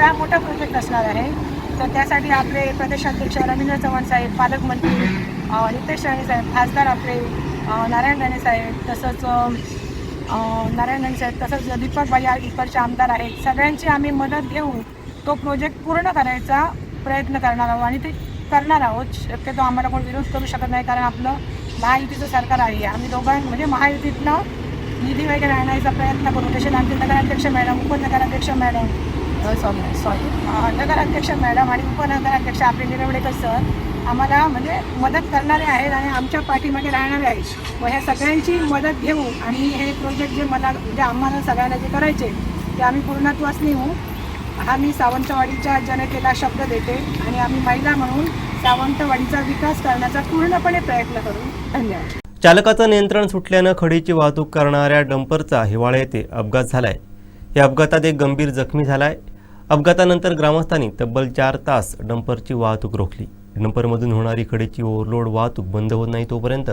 हा मोठा प्रोजेक्ट असणार आहे. तर त्यासाठी आपले प्रदेशाध्यक्ष रवींद्र चव्हाण साहेब, पालकमंत्री नितेश राणे साहेब, खासदार आपले नारायण राणे साहेब, तसंच दीपक भैया इकडचे आमदार आहेत, सगळ्यांची आम्ही मदत घेऊन तो प्रोजेक्ट पूर्ण करायचा प्रयत्न करणार आहोत आणि ते करणार आहोत. शक्यतो आम्हाला कोण विरोध करू शकत नाही, कारण आपलं महायुतीचं सरकार आहे. आम्ही म्हणजे महायुतीतनं निधी वगैरे आणायचा प्रयत्न करू. तसे आमचे नगराध्यक्ष मॅडम, उपनगराध्यक्ष मॅडम नगराध्यक्ष मॅडम आणि उपनगराध्यक्ष आपले निरवडेकर सर आम्हाला म्हणजे मदत करणारे आहेत आणि आमच्या पाठीमागे राहणारे आहेत. व ह्या सगळ्यांची मदत घेऊन आणि हे प्रोजेक्ट जे म्हणजे आम्हाला सगळ्यांना जे करायचे ते आम्ही पूर्णत्वास नेऊ हा मी सावंतवाडीच्या जनतेला शब्द देते. आणि आम्ही महिला म्हणून सावंतवाडीचा विकास करण्याचा पूर्णपणे प्रयत्न करू. धन्यवाद. चालकाचं नियंत्रण सुटल्यानं खडीची वाहतूक करणाऱ्या डंपरचा हिवाळा येथे अपघात झालाय. या अपघातात एक गंभीर जखमी झालाय. अपघातानंतर ग्रामस्थांनी तब्बल 4 तास डंपरची वाहतूक रोखली. डंपरमधून होणारी खडीची ओव्हरलोड वाहतूक बंद होत नाही तोपर्यंत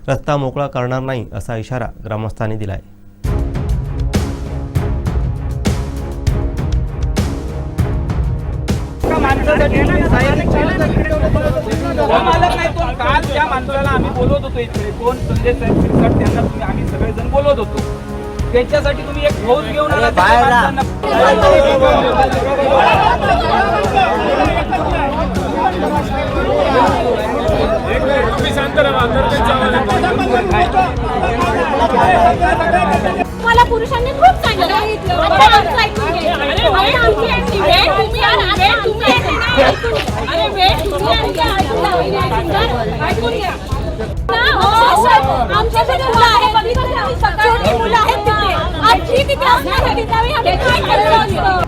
रस्ता मोकळा करणार नाही असा इशारा ग्रामस्थांनी दिलाय. मालक नाही तो काल त्या माणसाला आम्ही बोलवत होतो इकडे कोण संजय साहेब शिरसाट त्यांना आम्ही सगळेजण बोलवत होतो. त्याच्यासाठी तुम्ही एक फौज घेऊन आला मला पुरुषांनी खूप सांगितलं वेळ तुम्ही आमच्या आईला ऐकून घ्या. आमच्याकडे मुलं आहेत, छोटी मुलं आहेत तिथे. आजी तिथे असण्यासाठी त्यावेळी आम्ही काय केलं असतं.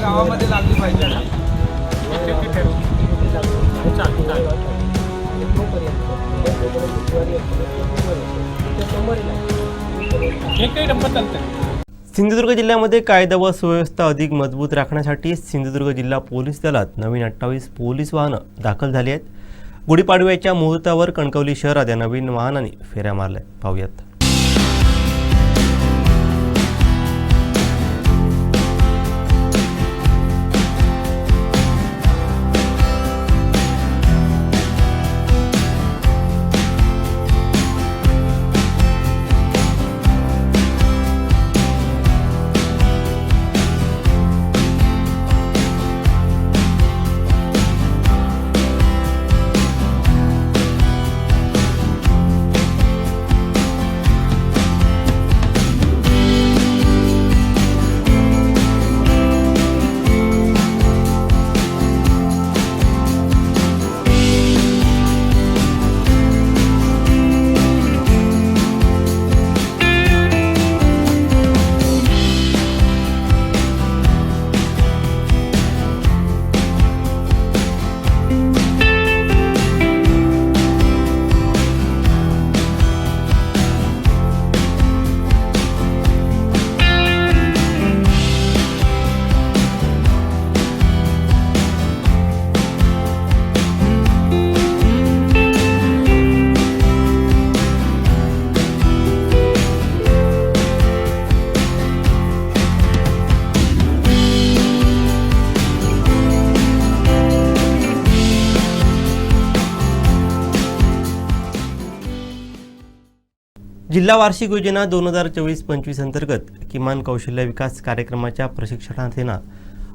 गावामध्ये लागली पाहिजे ना. सिंधुदुर्ग जिल्ह्यामध्ये कायदा व सुव्यवस्था अधिक मजबूत राखण्यासाठी सिंधुदुर्ग जिल्हा पोलीस दलात नवीन 28 पोलीस वाहनं दाखल झाली आहेत. गुढीपाडव्याच्या मुहूर्तावर कणकवली शहरात या नवीन वाहनांनी फेऱ्या मारल्या. पाहूयात. जिल्हा वार्षिक योजना 2024-25 अंतर्गत किमान कौशल्य विकास कार्यक्रमाच्या प्रशिक्षणार्थींना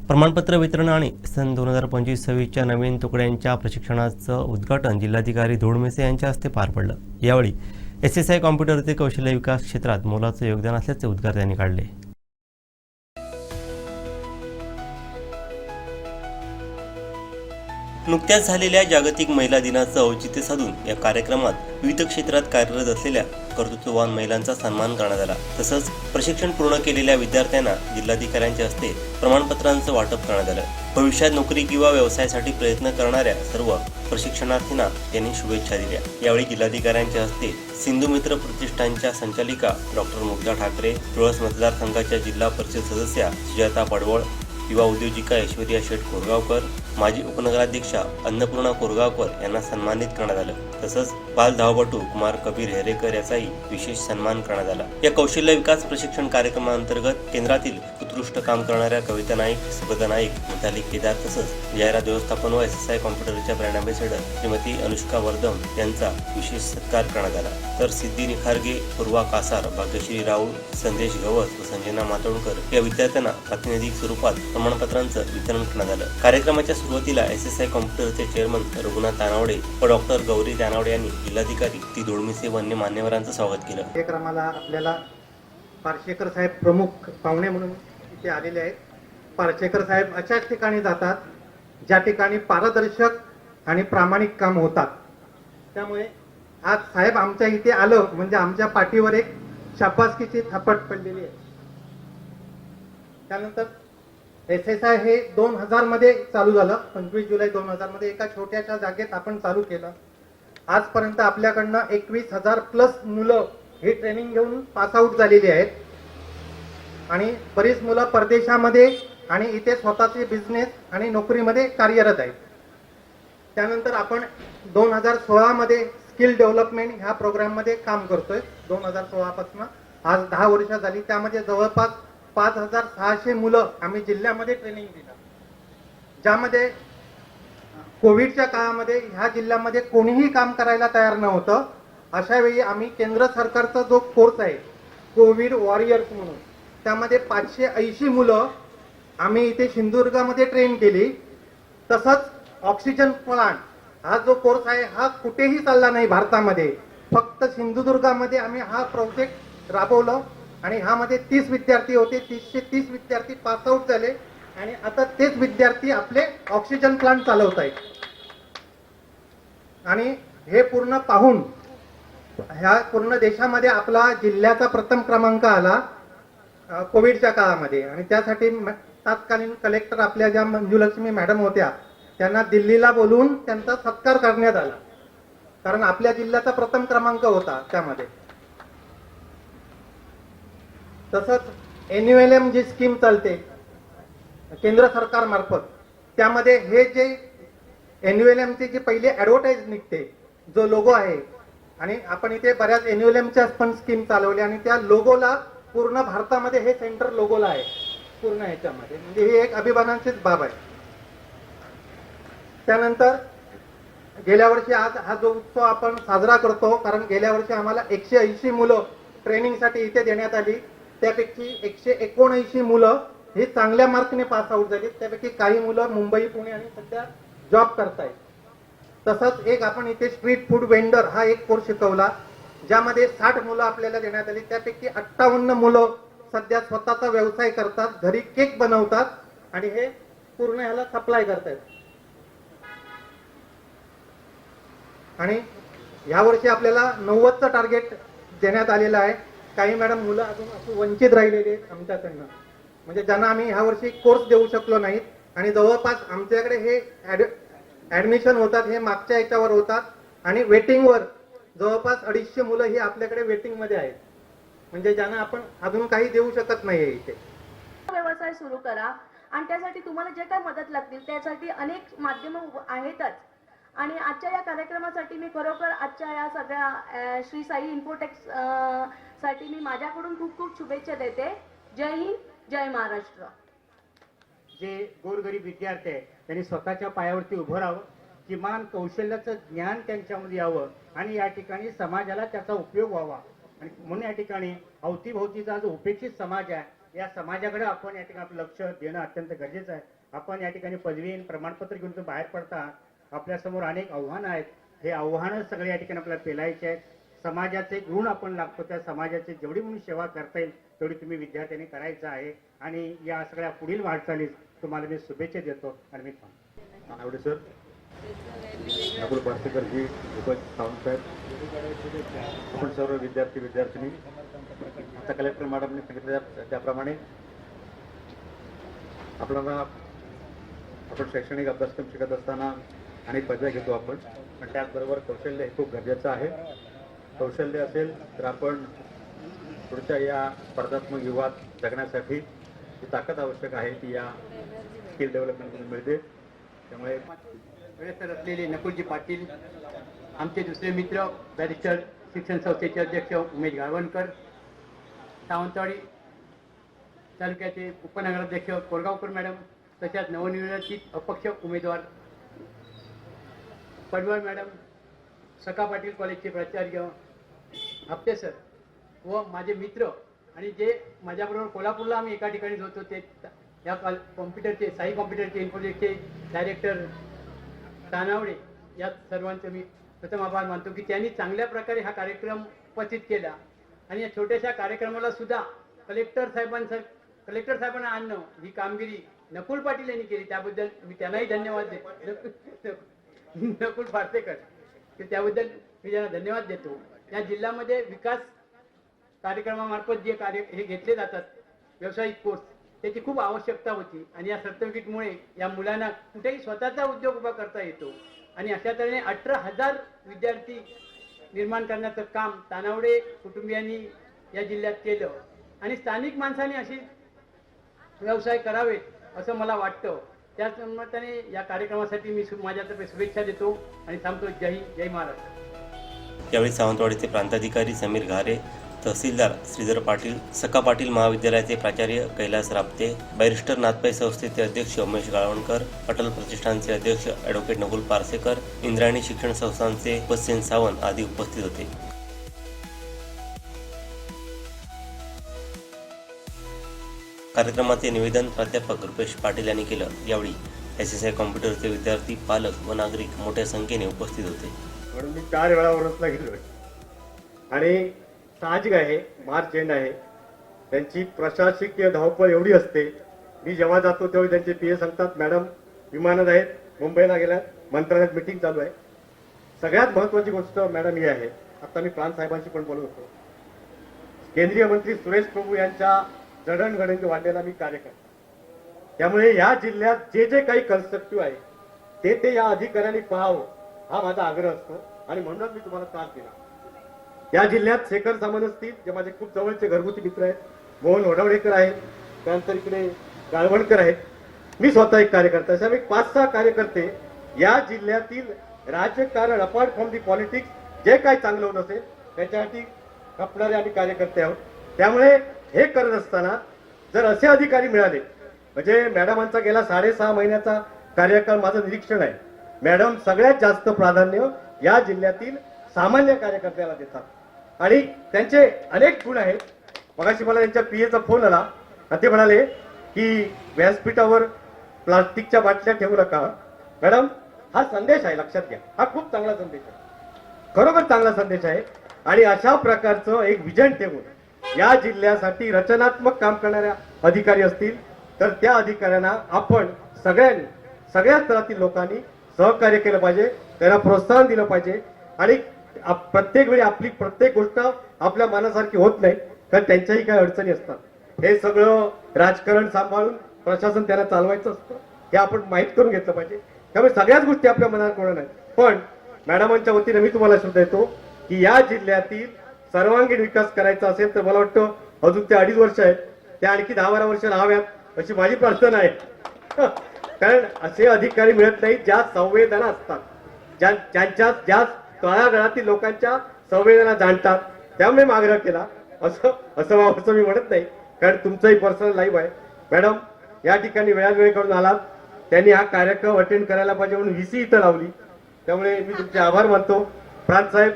प्रमाणपत्र वितरण आणि सन 2025-26च्या नवीन तुकड्यांच्या प्रशिक्षणाचं उद्घाटन जिल्हाधिकारी धोडमेसे यांच्या हस्ते पार पडलं. यावेळी SSI कॉम्प्युटर ते कौशल्य विकास क्षेत्रात मोलाचं योगदान असल्याचे उद्गार त्यांनी काढले. नुकत्याच झालेल्या जागतिक महिला दिनाचं औचित्य साधून या कार्यक्रमात विविध क्षेत्रात कार्यरत असलेल्या कर्तृत्ववान महिलांचा सन्मान करण्यात आला. तसंच प्रशिक्षण पूर्ण केलेल्या विद्यार्थ्यांना जिल्हाधिकाऱ्यांच्या हस्ते प्रमाणपत्रांचं वाटप करण्यात आलं. भविष्यात नोकरी किंवा व्यवसायासाठी प्रयत्न करणाऱ्या सर्व प्रशिक्षणार्थींना त्यांनी शुभेच्छा दिल्या. यावेळी जिल्हाधिकाऱ्यांच्या हस्ते सिंधू मित्र प्रतिष्ठानच्या संचालिका डॉक्टर मुग्धा ठाकरे, तुळस मतदारसंघाच्या जिल्हा परिषद सदस्या सुजाता पडवळ, युवा उद्योजिका ऐश्वर्या शेठ कोरगावकर, माजी उपनगराध्यक्षा अन्नपूर्णा कोरगावकर यांना सन्मानित करण्यात आलं. तसंच बाल धावपटू कुमार कबीर हेरेकर याचाही विशेष सन्मान करण्यात आला. या कौशल्य विकास प्रशिक्षण कार्यक्रमाअंतर्गत केंद्रातील उत्कृष्ट काम करणाऱ्या कविता नाईक, सुगता नाईक, मिताली केदार तसंच जाहिरात व्यवस्थापन व SSI कॉम्प्युटरच्या ब्रँड अँबॅसेडर श्रीमती अनुष्का वर्धम यांचा विशेष सत्कार करण्यात आला. तर सिद्धी निखारगे, पूर्वा कासार, भाग्यश्री राऊळ, संदेश गवत व संजना मातोंडकर या विद्यार्थ्यांना प्रातिनिधिक स्वरूपात प्रमाणपत्रांचं वितरण करण्यात आलं. कार्यक्रमाच्या सुरुवातीला SSI कॉम्प्युटरचे चेअरमन रघुनाथ तानावडे व डॉक्टर गौरी तानावडे यांनी जिल्हाधिकारी ती धोडमेसे व अन्य मान्यवरांचं स्वागत केलं. कार्यक्रमाला आपल्याला पार्शेकर साहेब प्रमुख पाहुणे म्हणून इथे आलेले आहेत. पार्शेकर साहेब अशाच ठिकाणी जातात ज्या ठिकाणी पारदर्शक आणि प्रामाणिक काम होतात. त्यामुळे आज साहेब आमच्या इथे आलं म्हणजे आमच्या पाठीवर एक शाबासकीची थापट पडलेली आहे. त्यानंतर SSI हे 2000 मध्ये चालू झालं. 25 जुलै 2000 मध्ये एका छोट्याशा जागेत आपण चालू केलं. आजपर्यंत आपल्याकडनं 21,000 प्लस मुलं हे ट्रेनिंग घेऊन पास आउट झालेली आहेत आणि बरीच मुलं परदेशामध्ये आणि इथे स्वतःचे बिझनेस आणि नोकरीमध्ये कार्यरत आहेत. त्यानंतर आपण 2016 मध्ये स्किल डेव्हलपमेंट ह्या प्रोग्राम मध्ये काम करतोय. 2016 पासून आज 10 वर्ष झाली. त्यामध्ये जवळपास 5,600 मुलं आम्ही जिल्ह्यामध्ये ट्रेनिंग दिलं, ज्यामध्ये कोविडच्या काळामध्ये ह्या जिल्ह्यामध्ये कोणीही काम करायला तयार नव्हतं. अशा वेळी आम्ही केंद्र सरकारचा जो कोर्स आहे कोविड वॉरियर्स म्हणून, त्यामध्ये 580 मुलं आम्ही इथे सिंधुदुर्गामध्ये ट्रेन केली. तसंच ऑक्सिजन प्लांट हा जो कोर्स आहे हा कुठेही चालला नाही भारतामध्ये, फक्त सिंधुदुर्गामध्ये आम्ही हा प्रोजेक्ट राबवलं आणि ह्यामध्ये 30 विद्यार्थी होते. 30 विद्यार्थी पास आउट झाले आणि आता तेच विद्यार्थी आपले ऑक्सिजन प्लांट चालवत आहेत. आणि हे पूर्ण पाहून ह्या पूर्ण देशामध्ये आपला जिल्ह्याचा प्रथम क्रमांक आला कोविडच्या काळामध्ये. आणि त्यासाठी तत्कालीन कलेक्टर आपल्या ज्या मंजुलक्ष्मी मॅडम होत्या त्यांना दिल्लीला बोलवून त्यांचा सत्कार करण्यात आला, कारण आपल्या जिल्ह्याचा प्रथम क्रमांक होता त्यामध्ये. तसंच NULM जी स्कीम चालते केंद्र सरकारमार्फत, त्यामध्ये हे जे NULM चे जे पहिले ऍडव्हर्टाईज निघते, जो लोगो आहे, आणि आपण इथे बऱ्याच NULMच्या पण स्कीम चालवल्या आणि त्या लोगोला पूर्ण भारतामध्ये हे सेंटर लोगोला आहे पूर्ण ह्याच्यामध्ये, म्हणजे ही एक अभिमानाचीच बाब आहे. त्यानंतर गेल्या वर्षी आज हा जो उत्सव आपण साजरा करतो, कारण गेल्या वर्षी आम्हाला 180 मुलं ट्रेनिंगसाठी इथे देण्यात आली. त्यापैकी 179 मुलं ही चांगल्या मार्कने पास आउट झाली. त्यापैकी काही मुलं मुंबई, पुणे आणि सध्या जॉब करतायत. तसंच एक आपण इथे स्ट्रीट फूड वेंडर हा एक कोर्स शिकवला, ज्यामध्ये 60 मुलं आपल्याला देण्यात आली. त्यापैकी 58 मुलं सध्या स्वतःचा व्यवसाय करतात, घरी केक बनवतात आणि हे पूर्ण ह्याला सप्लाय करतायत. आणि यावर्षी आपल्याला 90चं टार्गेट देण्यात आलेलं आहे. काही मॅडम मुलं अजून वंचित राहिलेले आहेत आमच्याकडनं, म्हणजे ज्यांना आम्ही ह्या वर्षी कोर्स देऊ शकलो नाहीत. आणि जवळपास आमच्याकडे हे ऍडमिशन होतात हे मागच्या याच्यावर होतात आणि वेटिंगवर जवळपास 250 मुलं ही आपल्याकडे वेटिंगमध्ये आहेत, म्हणजे ज्यांना आपण अजून काही देऊ शकत नाहीये इथे. व्यवसाय सुरू करा आणि त्यासाठी तुम्हाला जे काही मदत लागतील त्यासाठी अनेक माध्यमं आहेतच. आणि आजच्या या कार्यक्रमासाठी मी खरोखर आजच्या या सगळ्या श्री साई इन्फोटेक्स साठी मी माझ्याकडून खूप खूप शुभेच्छा देते. जय हिंद, जय महाराष्ट्र. जे गोरगरीब विद्यार्थी आहेत त्यांनी स्वतःच्या पायावरती उभं राहावं, किमान कौशल्याचं ज्ञान त्यांच्यामध्ये यावं आणि या ठिकाणी समाजाला त्याचा उपयोग व्हावा. आणि म्हणून या ठिकाणी अवतीभोवतीचा जो उपेक्षित समाज आहे या समाजाकडे आपण या ठिकाणी आपलं लक्ष देणं अत्यंत गरजेचं आहे. आपण या ठिकाणी पदवी आणि प्रमाणपत्र घेऊन तर बाहेर पडता आपल्यासमोर अनेक आव्हानं आहेत. हे आव्हानं सगळे या ठिकाणी आपल्याला पेलायचे आहेत. समाजाचे ऋण आपण लागतो, त्या समाजाची जेवढी म्हणून सेवा करता येईल तेवढी तुम्ही विद्यार्थ्यांनी करायचं आहे. आणि या सगळ्या पुढील वाटचालीस तुम्हाला मी शुभेच्छा देतो आणि मी थांबतो. आवडे सर, नकुल पार्सेकरजी, उपस्थित सावंतसाहेब, आपण सर्व विद्यार्थी आता कलेक्टर मॅडमने सांगितलं त्याप्रमाणे आपल्याला आपण शैक्षणिक अभ्यासक्रम शिकत असताना अनेक पदव्या घेतो आपण, पण त्याचबरोबर कौशल्य हे खूप गरजेचं आहे. कौशल्य असेल तर आपण पुढच्या या स्पर्धात्मक युगात जगण्यासाठी जी ताकद आवश्यक आहे ती या स्किल डेव्हलपमेंटमधून मिळते. त्यामुळे वेळेसर असलेले नकुलजी पाटील, आमचे दुसरे मित्र बॅरिस्टर शिक्षण संस्थेचे अध्यक्ष उमेश गाळवणकर, सावंतवाडी तालुक्याचे उपनगराध्यक्ष कोरगावकर मॅडम, तशाच नवनिर्वाचित अपक्ष उमेदवार पडवळ मॅडम, सखा पाटील कॉलेजचे प्राचार्य आपटे सर व माझे मित्र आणि जे माझ्याबरोबर कोल्हापूरला आम्ही एका ठिकाणी होतो ते या कॉम्प्युटरचे साई कॉम्प्युटरचे इन्फोटेकचे डायरेक्टर तानावडे, या सर्वांचं मी प्रथम आभार मानतो की त्यांनी चांगल्या प्रकारे हा कार्यक्रम उपस्थित केला. आणि या छोट्याशा कार्यक्रमाला सुद्धा कलेक्टर साहेबांना आणणं ही कामगिरी नकुल पाटील यांनी केली, त्याबद्दल मी त्यांनाही धन्यवाद देतो. नकुल पार्सेकर त्याबद्दल मी त्यांना धन्यवाद देतो. या जिल्ह्यामध्ये विकास कार्यक्रमामार्फत जे कार्य हे घेतले जातात व्यावसायिक कोर्स, त्याची खूप आवश्यकता होती आणि या सर्टिफिकेटमुळे या मुलांना कुठेही स्वतःचा उद्योग उभा करता येतो. आणि अशा तऱ्हेने 18,000 विद्यार्थी निर्माण करण्याचं काम तानावडे कुटुंबियांनी या जिल्ह्यात केलं आणि स्थानिक माणसांनी अशी व्यवसाय करावेत असं मला वाटतं. त्याच निमित्ताने या कार्यक्रमासाठी मी माझ्यातर्फे शुभेच्छा देतो आणि थांबतो. जय हिंद, जय महाराष्ट्र. यावेळी सावंतवाडीचे प्रांताधिकारी समीर घारे, तहसीलदार श्रीधर पाटील, सका पाटील महाविद्यालयाचे प्राचार्य कैलास रापते, बॅरिस्टर नाथपाई संस्थेचे अध्यक्ष उमेश गाळवणकर, अटल प्रतिष्ठानचे अध्यक्ष ॲडव्होकेट नकुल पारसेकर, इंद्रायणी शिक्षण संस्थांचे उपसेन सावंत आदी उपस्थित होते. कार्यक्रमाचे निवेदन प्राध्यापक रुपेश पाटील यांनी केलं. यावेळी SSI कॉम्प्युटरचे विद्यार्थी, पालक व नागरिक मोठ्या संख्येने उपस्थित होते. म्हणून मी 4 वेळा ओरसला गेलोय आणि साहजिक आहे, मार्च एंड आहे, त्यांची प्रशासकीय धावपळ एवढी असते. मी जेव्हा जातो तेव्हा त्यांचे PA सांगतात, मॅडम विमानात आहेत, मुंबईला गेल्यात, मंत्रालयात मीटिंग चालू आहे. सगळ्यात महत्वाची गोष्ट मॅडम ही आहे, आता मी प्रांत साहेबांशी पण बोलत होतो, केंद्रीय मंत्री सुरेश प्रभू यांच्या जडणघडण वाढलेला मी कार्यकर्ता. त्यामुळे या जिल्ह्यात जे जे काही कन्स्ट्रक्टिव्ह आहे ते या अधिकाऱ्यांनी पाहावं हा माझा आग्रह असतो आणि म्हणूनच मी तुम्हाला त्रास दिला. या जिल्ह्यात शेखर सामंत असतील, जे माझे खूप जवळचे घरगुती मित्र आहेत, मोहन वडवडेकर आहेत, त्यानंतर इकडे गाळवणकर आहेत, मी स्वतः एक कार्यकर्ता. अशा मी 5-6 कार्यकर्ते या जिल्ह्यातील राजकारण अपार्ट फ्रॉम दी पॉलिटिक्स जे काही चांगलं होत असेल त्याच्यासाठी खपणारे आम्ही कार्यकर्ते आहोत. त्यामुळे हे करत असताना जर असे अधिकारी मिळाले, म्हणजे मॅडमांचा गेला 6.5 महिन्याचा कार्यकाळ माझं निरीक्षण आहे, मॅडम सगळ्यात जास्त प्राधान्य या जिल्ह्यातील सामान्य कार्यकर्त्याला देतात आणि त्यांचे अनेक गुण आहेत. मगाशी मला त्यांच्या PAचा फोन आला आणि ते म्हणाले की व्यासपीठावर प्लास्टिकच्या बाटल्या ठेवू नका. मॅडम, हा संदेश आहे, लक्षात घ्या, हा खूप चांगला संदेश आहे, खरोखर चांगला संदेश आहे. आणि अशा प्रकारचं एक विजन ठेवून या जिल्ह्यासाठी रचनात्मक काम करणाऱ्या अधिकारी असतील तर त्या अधिकाऱ्यांना आपण सगळ्यांनी, सगळ्या स्तरातील लोकांनी सहकार्य केलं पाहिजे, त्यांना प्रोत्साहन दिलं पाहिजे. आणि प्रत्येक वेळी आपली प्रत्येक गोष्ट आपल्या मनासारखी होत नाही, कारण त्यांच्याही काही अडचणी असतात. हे सगळं राजकारण सांभाळून प्रशासन त्यांना चालवायचं असतं, हे आपण माहीत करून घेतलं पाहिजे. त्यामुळे सगळ्याच गोष्टी आपल्या मनात होणार नाही. पण मॅडमांच्या वतीने मी तुम्हाला शब्द देतो की या जिल्ह्यातील सर्वांगीण विकास करायचा असेल तर मला वाटतं अजून ते 2.5 वर्ष आहेत, त्या आणखी 10-12 वर्ष राहाव्यात अशी माझी प्रार्थना आहे. कारण असे अधिकारी मिळत नाहीत ज्या संवेदना असतात, ज्या तळागाळातील लोकांच्या संवेदना जाणतात. त्यामुळे मी आग्रह केला, असं मी म्हणत नाही, कारण तुमचंही पर्सनल लाईफ आहे. मॅडम या ठिकाणी वेळावेळी करून आलात, त्यांनी हा कार्यक्रम अटेंड करायला पाहिजे म्हणून VC इथं लावली, त्यामुळे मी तुमचे आभार मानतो. प्रांत साहेब,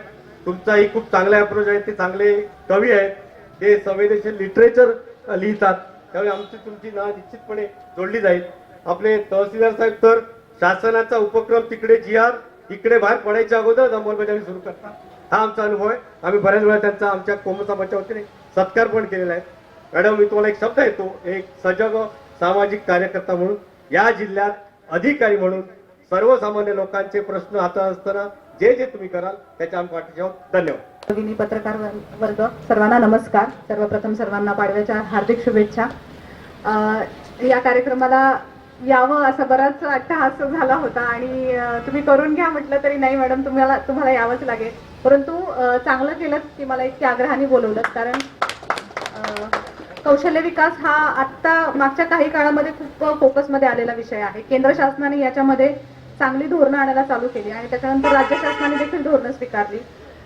तुमचाही खूप चांगला अप्रोच आहे, ते चांगले कवी आहेत, ते संवेदनशील लिटरेचर लिहितात, त्यामुळे आमची तुमची नाव निश्चितपणे जोडली जाईल. आपले तहसीलदार साहेब तर शासनाचा उपक्रम तिकडे GR इकडे बाहेर पडायच्या अगोदर अंमलबजावणी सुरू करतात, हा आमचा अनुभव आहे. आम्ही बऱ्याच वेळा त्यांचा आमच्या कोमसामाच्या वतीने सत्कार पण केलेला आहे. मॅडम, मी तुम्हाला एक शब्द येतो, एक सजग सामाजिक कार्यकर्ता म्हणून, या जिल्ह्यात अधिकारी म्हणून सर्वसामान्य लोकांचे प्रश्न हातात असताना जे जे तुम्ही कराल त्याच्या आम्ही पाठीशी आहोत. धन्यवाद. भगिनी पत्रकार वर्ग, सर्वांना नमस्कार. सर्वप्रथम सर्वांना पाडव्याच्या हार्दिक शुभेच्छा. या कार्यक्रमाला यावं असा बराच अट्टहास झाला होता आणि तुम्ही करून घ्या म्हटलं तरी नाही मॅडम, तुम्हाला यावंच लागेल. परंतु चांगलं केलं की मला इतक्या आग्रहाने बोलवलं, कारण कौशल्य विकास हा आत्ता मागच्या काही काळामध्ये खूप फोकसमध्ये आलेला विषय आहे. केंद्र शासनाने याच्यामध्ये चांगली धोरणं आणायला चालू केली आणि त्याच्यानंतर राज्य शासनाने देखील धोरणं स्वीकारली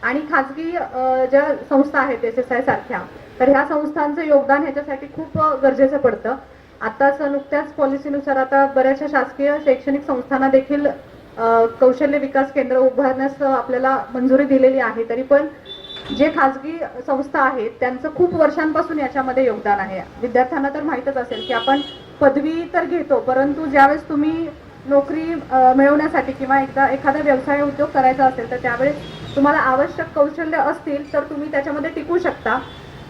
आणि खाजगी ज्या संस्था आहेत SSI सारख्या, तर ह्या संस्थांचं योगदान ह्याच्यासाठी खूप गरजेचं पडतं. आताच नुकत्याच पॉलिसीनुसार आता बऱ्याचशा शासकीय शैक्षणिक संस्थांना देखील कौशल्य विकास केंद्र उभारण्यास आपल्याला मंजुरी दिलेली आहे. तरी पण जे खाजगी संस्था आहेत त्यांचं खूप वर्षांपासून याच्यामध्ये योगदान आहे. विद्यार्थ्यांना तर माहीतच असेल की आपण पदवी तर घेतो, परंतु ज्यावेळेस तुम्ही नोकरी मिळवण्यासाठी किंवा एखादा व्यवसाय उद्योग करायचा असेल तर त्यावेळेस तुम्हाला आवश्यक कौशल्य असतील तर तुम्ही त्याच्यामध्ये टिकू शकता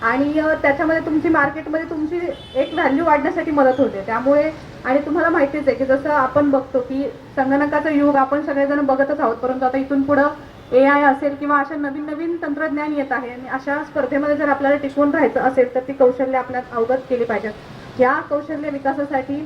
आणि त्याच्यामध्ये तुमची मार्केटमध्ये तुमची एक व्हॅल्यू वाढण्यासाठी मदत होते. त्यामुळे आणि तुम्हाला माहितीच आहे की जसं आपण बघतो की संगणकाचं युग आपण सगळेजण बघतच आहोत, परंतु आता इथून पुढं AI असेल किंवा अशा नवीन नवीन तंत्रज्ञान येत आहे आणि अशा स्पर्धेमध्ये जर आपल्याला टिकून राहायचं असेल तर ती कौशल्य आपल्यात अवगत केली पाहिजेत. या कौशल्य विकासासाठी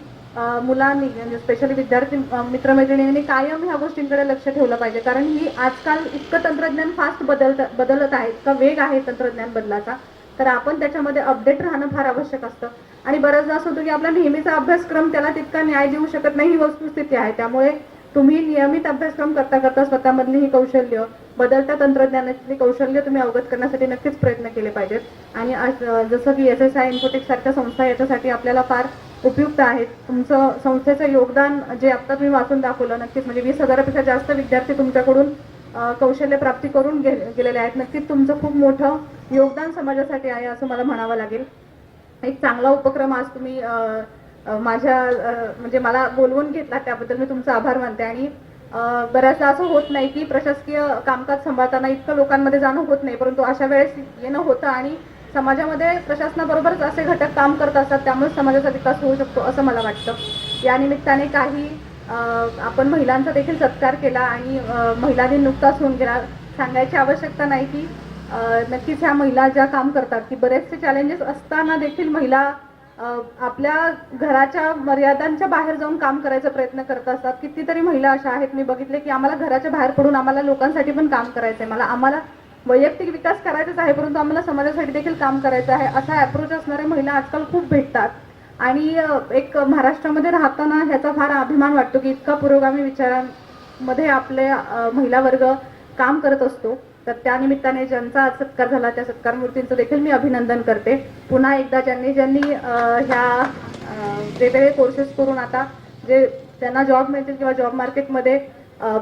मुलांनी म्हणजे स्पेशली विद्यार्थी मित्रमैत्रिणींनी कायम ह्या गोष्टींकडे लक्ष ठेवलं पाहिजे, कारण ही आजकाल इतकं तंत्रज्ञान फास्ट बदलत आहे, इतका वेग आहे तंत्रज्ञान बदलाचा, तर आपण त्याच्यामध्ये अपडेट राहणं फार आवश्यक असतं. आणि बऱ्याचदा असं होतं की आपला नेहमीचा अभ्यासक्रम त्याला तितका न्याय देऊ शकत नाही, ही वस्तुस्थिती आहे. त्यामुळे तुम्ही नियमित अभ्यासक्रम करता करता स्वतःमधली ही कौशल्य, बदलत्या तंत्रज्ञानाची कौशल्य तुम्ही अवगत करण्यासाठी नक्कीच प्रयत्न केले पाहिजेत. आणि जसं की SSI इन्फोटेक सारख्या संस्था याच्यासाठी आपल्याला फार उपयुक्त आहेत. तुमचं संस्थेचं योगदान जे आता तुम्ही वाचून दाखवलं, नक्कीच म्हणजे 20,000पेक्षा जास्त विद्यार्थी तुमच्याकडून कौशल्य प्राप्ती करून गेलेले आहेत. नक्कीच तुमचं खूप मोठं योगदान समाजासाठी आहे असं मला म्हणावं लागेल. एक चांगला उपक्रम आज तुम्ही माझ्या म्हणजे मला बोलवून घेतला, त्याबद्दल मी तुमचा आभार मानते. आणि बऱ्याचदा असं होत नाही की प्रशासकीय कामकाज सांभाळताना इतकं लोकांमध्ये जाणं होत नाही, परंतु अशा वेळेस येणं होतं आणि समाजामध्ये प्रशासनाबरोबरच असे घटक काम करत असतात, त्यामुळे समाजाचा विकास होऊ शकतो असं मला वाटतं. या निमित्ताने काही आपण महिलांचा देखील सत्कार केला आणि महिला दिन नुकताच होऊन गेला. सांगायची आवश्यकता नाही की नक्कीच ह्या महिला ज्या काम करतात की बरेचसे चॅलेंजेस असताना देखील महिला आपल्या घराच्या मर्यादांच्या बाहेर जाऊन काम करायचा प्रयत्न करत असतात. कितीतरी महिला अशा आहेत मी बघितले की आम्हाला घराच्या बाहेर पडून आम्हाला लोकांसाठी पण काम करायचं आहे, आम्हाला वैयक्तिक विकास करायचाच आहे परंतु आम्हाला समाजासाठी देखील काम करायचं आहे, असा अप्रोच असणाऱ्या महिला आजकाल खूप भेटतात. आणि एक महाराष्ट्रामध्ये राहताना ह्याचा फार अभिमान वाटतो की इतका पुरोगामी विचारांमध्ये आपले महिला वर्ग काम करत असतो. तर त्या निमित्ताने ज्यांचा आज सत्कार झाला त्या सत्कार मूर्तींचं देखील मी अभिनंदन करते. पुन्हा एकदा ज्यांनी ह्या वेगवेगळे कोर्सेस करून आता जे त्यांना जॉब मिळतील किंवा जॉब मार्केटमध्ये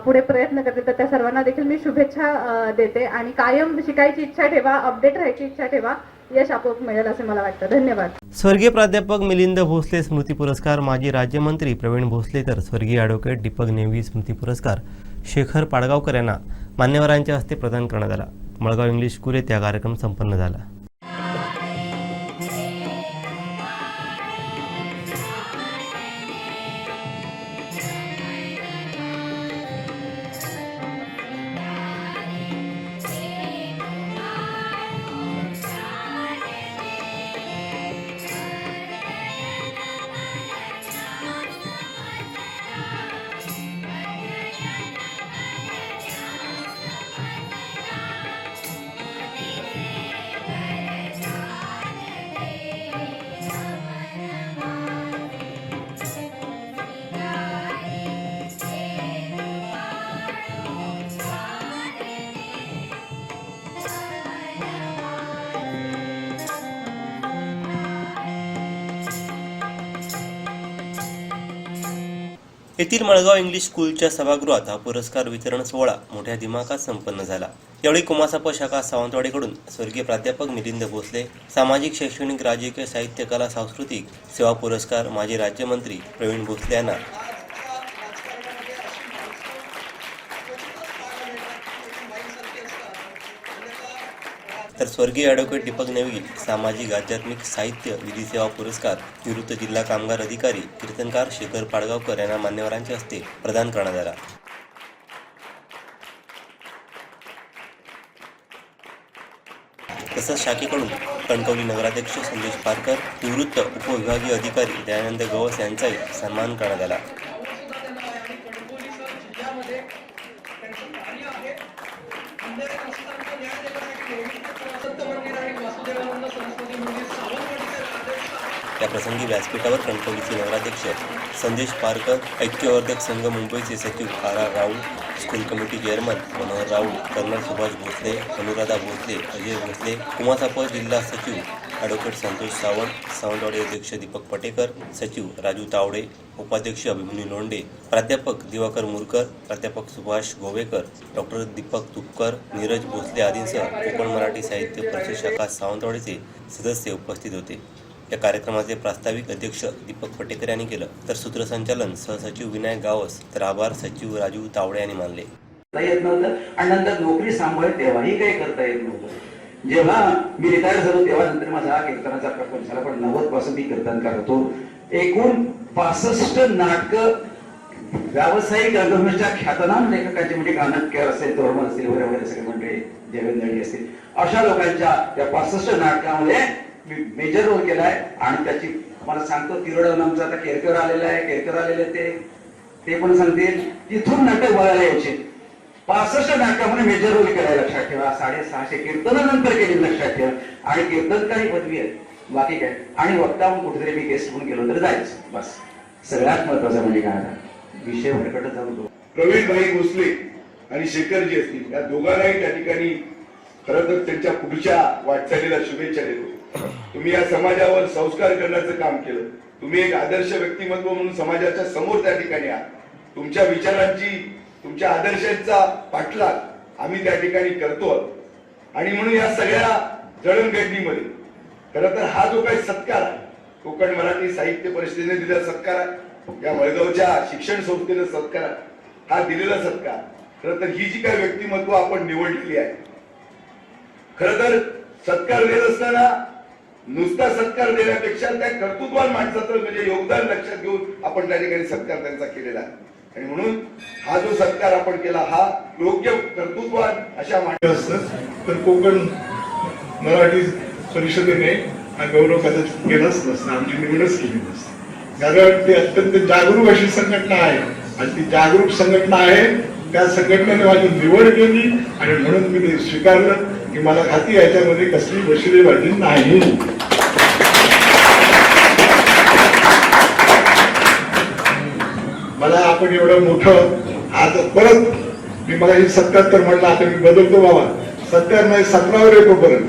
पुढे प्रयत्न करतील तर त्या सर्वांना देखील मी शुभेच्छा देते. आणि कायम शिकायची इच्छा ठेवा, अपडेट राहायची इच्छा ठेवा, यश आपोआप मिळेल असं मला वाटतं. धन्यवाद. स्वर्गीय प्राध्यापक मिलिंद भोसले स्मृती पुरस्कार माजी राज्यमंत्री प्रवीण भोसले तर स्वर्गीय ॲडव्होकेट दीपक नेवी स्मृती पुरस्कार शेखर पाडगावकर यांना मान्यवरांच्या हस्ते प्रदान करण्यात आला. मळगाव इंग्लिश स्कूल येथे हा कार्यक्रम संपन्न झाला. येथील मळगाव इंग्लिश स्कूलच्या सभागृहात हा पुरस्कार वितरण सोहळा मोठ्या दिमाखात संपन्न झाला. यावेळी कुमासाप शाखा सावंतवाडीकडून स्वर्गीय प्राध्यापक मिलिंद भोसले सामाजिक, शैक्षणिक, राजकीय, साहित्य, कला, सांस्कृतिक सेवा पुरस्कार माजी राज्यमंत्री प्रवीण भोसले यांना, तर स्वर्गीय ॲडव्होकेट दीपक नेवी सामाजिक, आध्यात्मिक, साहित्य, विधी सेवा पुरस्कार निवृत्त जिल्हा कामगार अधिकारी कीर्तनकार शेखर पाडगावकर यांना मान्यवरांच्या हस्ते प्रदान करण्यात आला. तसंच शाखेकडून कणकवली नगराध्यक्ष संदेश पारकर, निवृत्त उपविभागीय अधिकारी दयानंद गवस यांचाही सन्मान करण्यात आला. या प्रसंगी व्यासपीठावर कणकवलीचे नगराध्यक्ष संदेश पारकर, ऐक्यवर्धक संघ मुंबईचे सचिव R Raul, school committee chairman Manohar Raul, colonel Subhash Bhosale, Anuradha Bhosale, Ajay Bhosale, कुमासाप जिल्हा सचिव ॲडव्होकेट संतोष सावंत, सावंतवाडी अध्यक्ष दीपक पटेकर, सचिव राजू तावडे, उपाध्यक्ष अभिमन्यू लोंढे, प्राध्यापक दिवाकर मुरकर, प्राध्यापक सुभाष गोवेकर, डॉक्टर दीपक तुपकर, नीरज भोसले आदींसह कोकण मराठी साहित्य परिषद शाखा सावंतवाडीचे सदस्य उपस्थित होते. या कार्यक्रमाचे प्रास्ताविक अध्यक्ष दीपक पटेकर यांनी केलं, तर सूत्रसंचालन सहसचिव विनायक गावस, तर आभार सचिव राजू तावडे यांनी मानले. येत नव्हतं आणि नंतर नोकरी सांभाळ तेव्हाही काही करता येत नव्हतं. जेव्हा मी रिटायर झालो तेव्हा नंतर माझा कीर्तनाचा प्रकल्प झाला, पण 90% मी कीर्तनकार होतो. एकूण 65 नाटकं व्यावसायिक रंगभूमीच्या ख्यातनाम लेखकांचे म्हणजे गाणटकर असेल, तोरमल असतील, वगैरे सगळे मंडळी, जयवेंद्रडी असतील, अशा लोकांच्या त्या 65 नाटकामध्ये मी मेजर रोल केलाय. आणि त्याची मला सांगतो तिरोडा आमचा आता केरकर आलेले ते पण सांगतील तिथून नाटक बघायला यायचे. 65 नाटकामध्ये मेजर रोल केलाय, लक्षात ठेवा. 650 कीर्तनानंतर केली, लक्षात ठेवा. आणि कीर्तनकारी पदवी आहे, बाकी काय. आणि वक्ता कुठेतरी मी गेस्ट म्हणून गेलो तर जायचं, बस. सगळ्यात महत्वाचं म्हणजे काय, विषय भरकटत जाऊन प्रवीणभाई भोसले आणि शेखरजी असतील, या दोघांनाही त्या ठिकाणी खरं तर त्यांच्या पुढच्या वाटचालीला शुभेच्छा देतो. तुम्ही या समाजावर संस्कार करण्याचं काम केलं. तुम्ही एक आदर्श व्यक्तिमत्व म्हणून समाजाच्या समोर त्या ठिकाणी आहात. तुमच्या विचारांची, तुमच्या आदर्शांचा पाठलाग आम्ही त्या ठिकाणी करतो आणि म्हणून या सगळ्या जडणघडणीमध्ये खरं तर हा जो काही सत्कार आहे, कोकण मराठी साहित्य परिषदेने दिलेला सत्कार आहे, या मळगावच्या शिक्षण संस्थेने सत्कार आहे, हा दिलेला सत्कार, खरं तर ही जी काही व्यक्तिमत्व आपण निवडलेली आहे, खरं तर सत्कार देत असताना नुसता सत्कार देण्यापेक्षा त्या कर्तृत्वान माणसाचं म्हणजे योगदान लक्षात घेऊन आपण त्या ठिकाणी सत्कार त्यांचा केलेला आहे. आणि म्हणून हा जो सत्कार आपण केला हा योग्य कर्तृत्वान अशा असतं. तर कोकण मराठी परिषदेने हा गौरव कदाचित केलाच नसता, आमची निवडच केली नसती. कारण ती अत्यंत जागरूक अशी संघटना आहे आणि ती जागरूक संघटना आहे. त्या संघटनेने माझी निवड केली आणि म्हणून मी ते स्वीकारलं की मला खाती याच्यामध्ये कसली बशिरेबाजी नाही. मला आपण एवढं मोठं आज परत मी मला ही 77 म्हणलं, आता मी बदलतो बाबा, 70 नाही 17वर येतो परत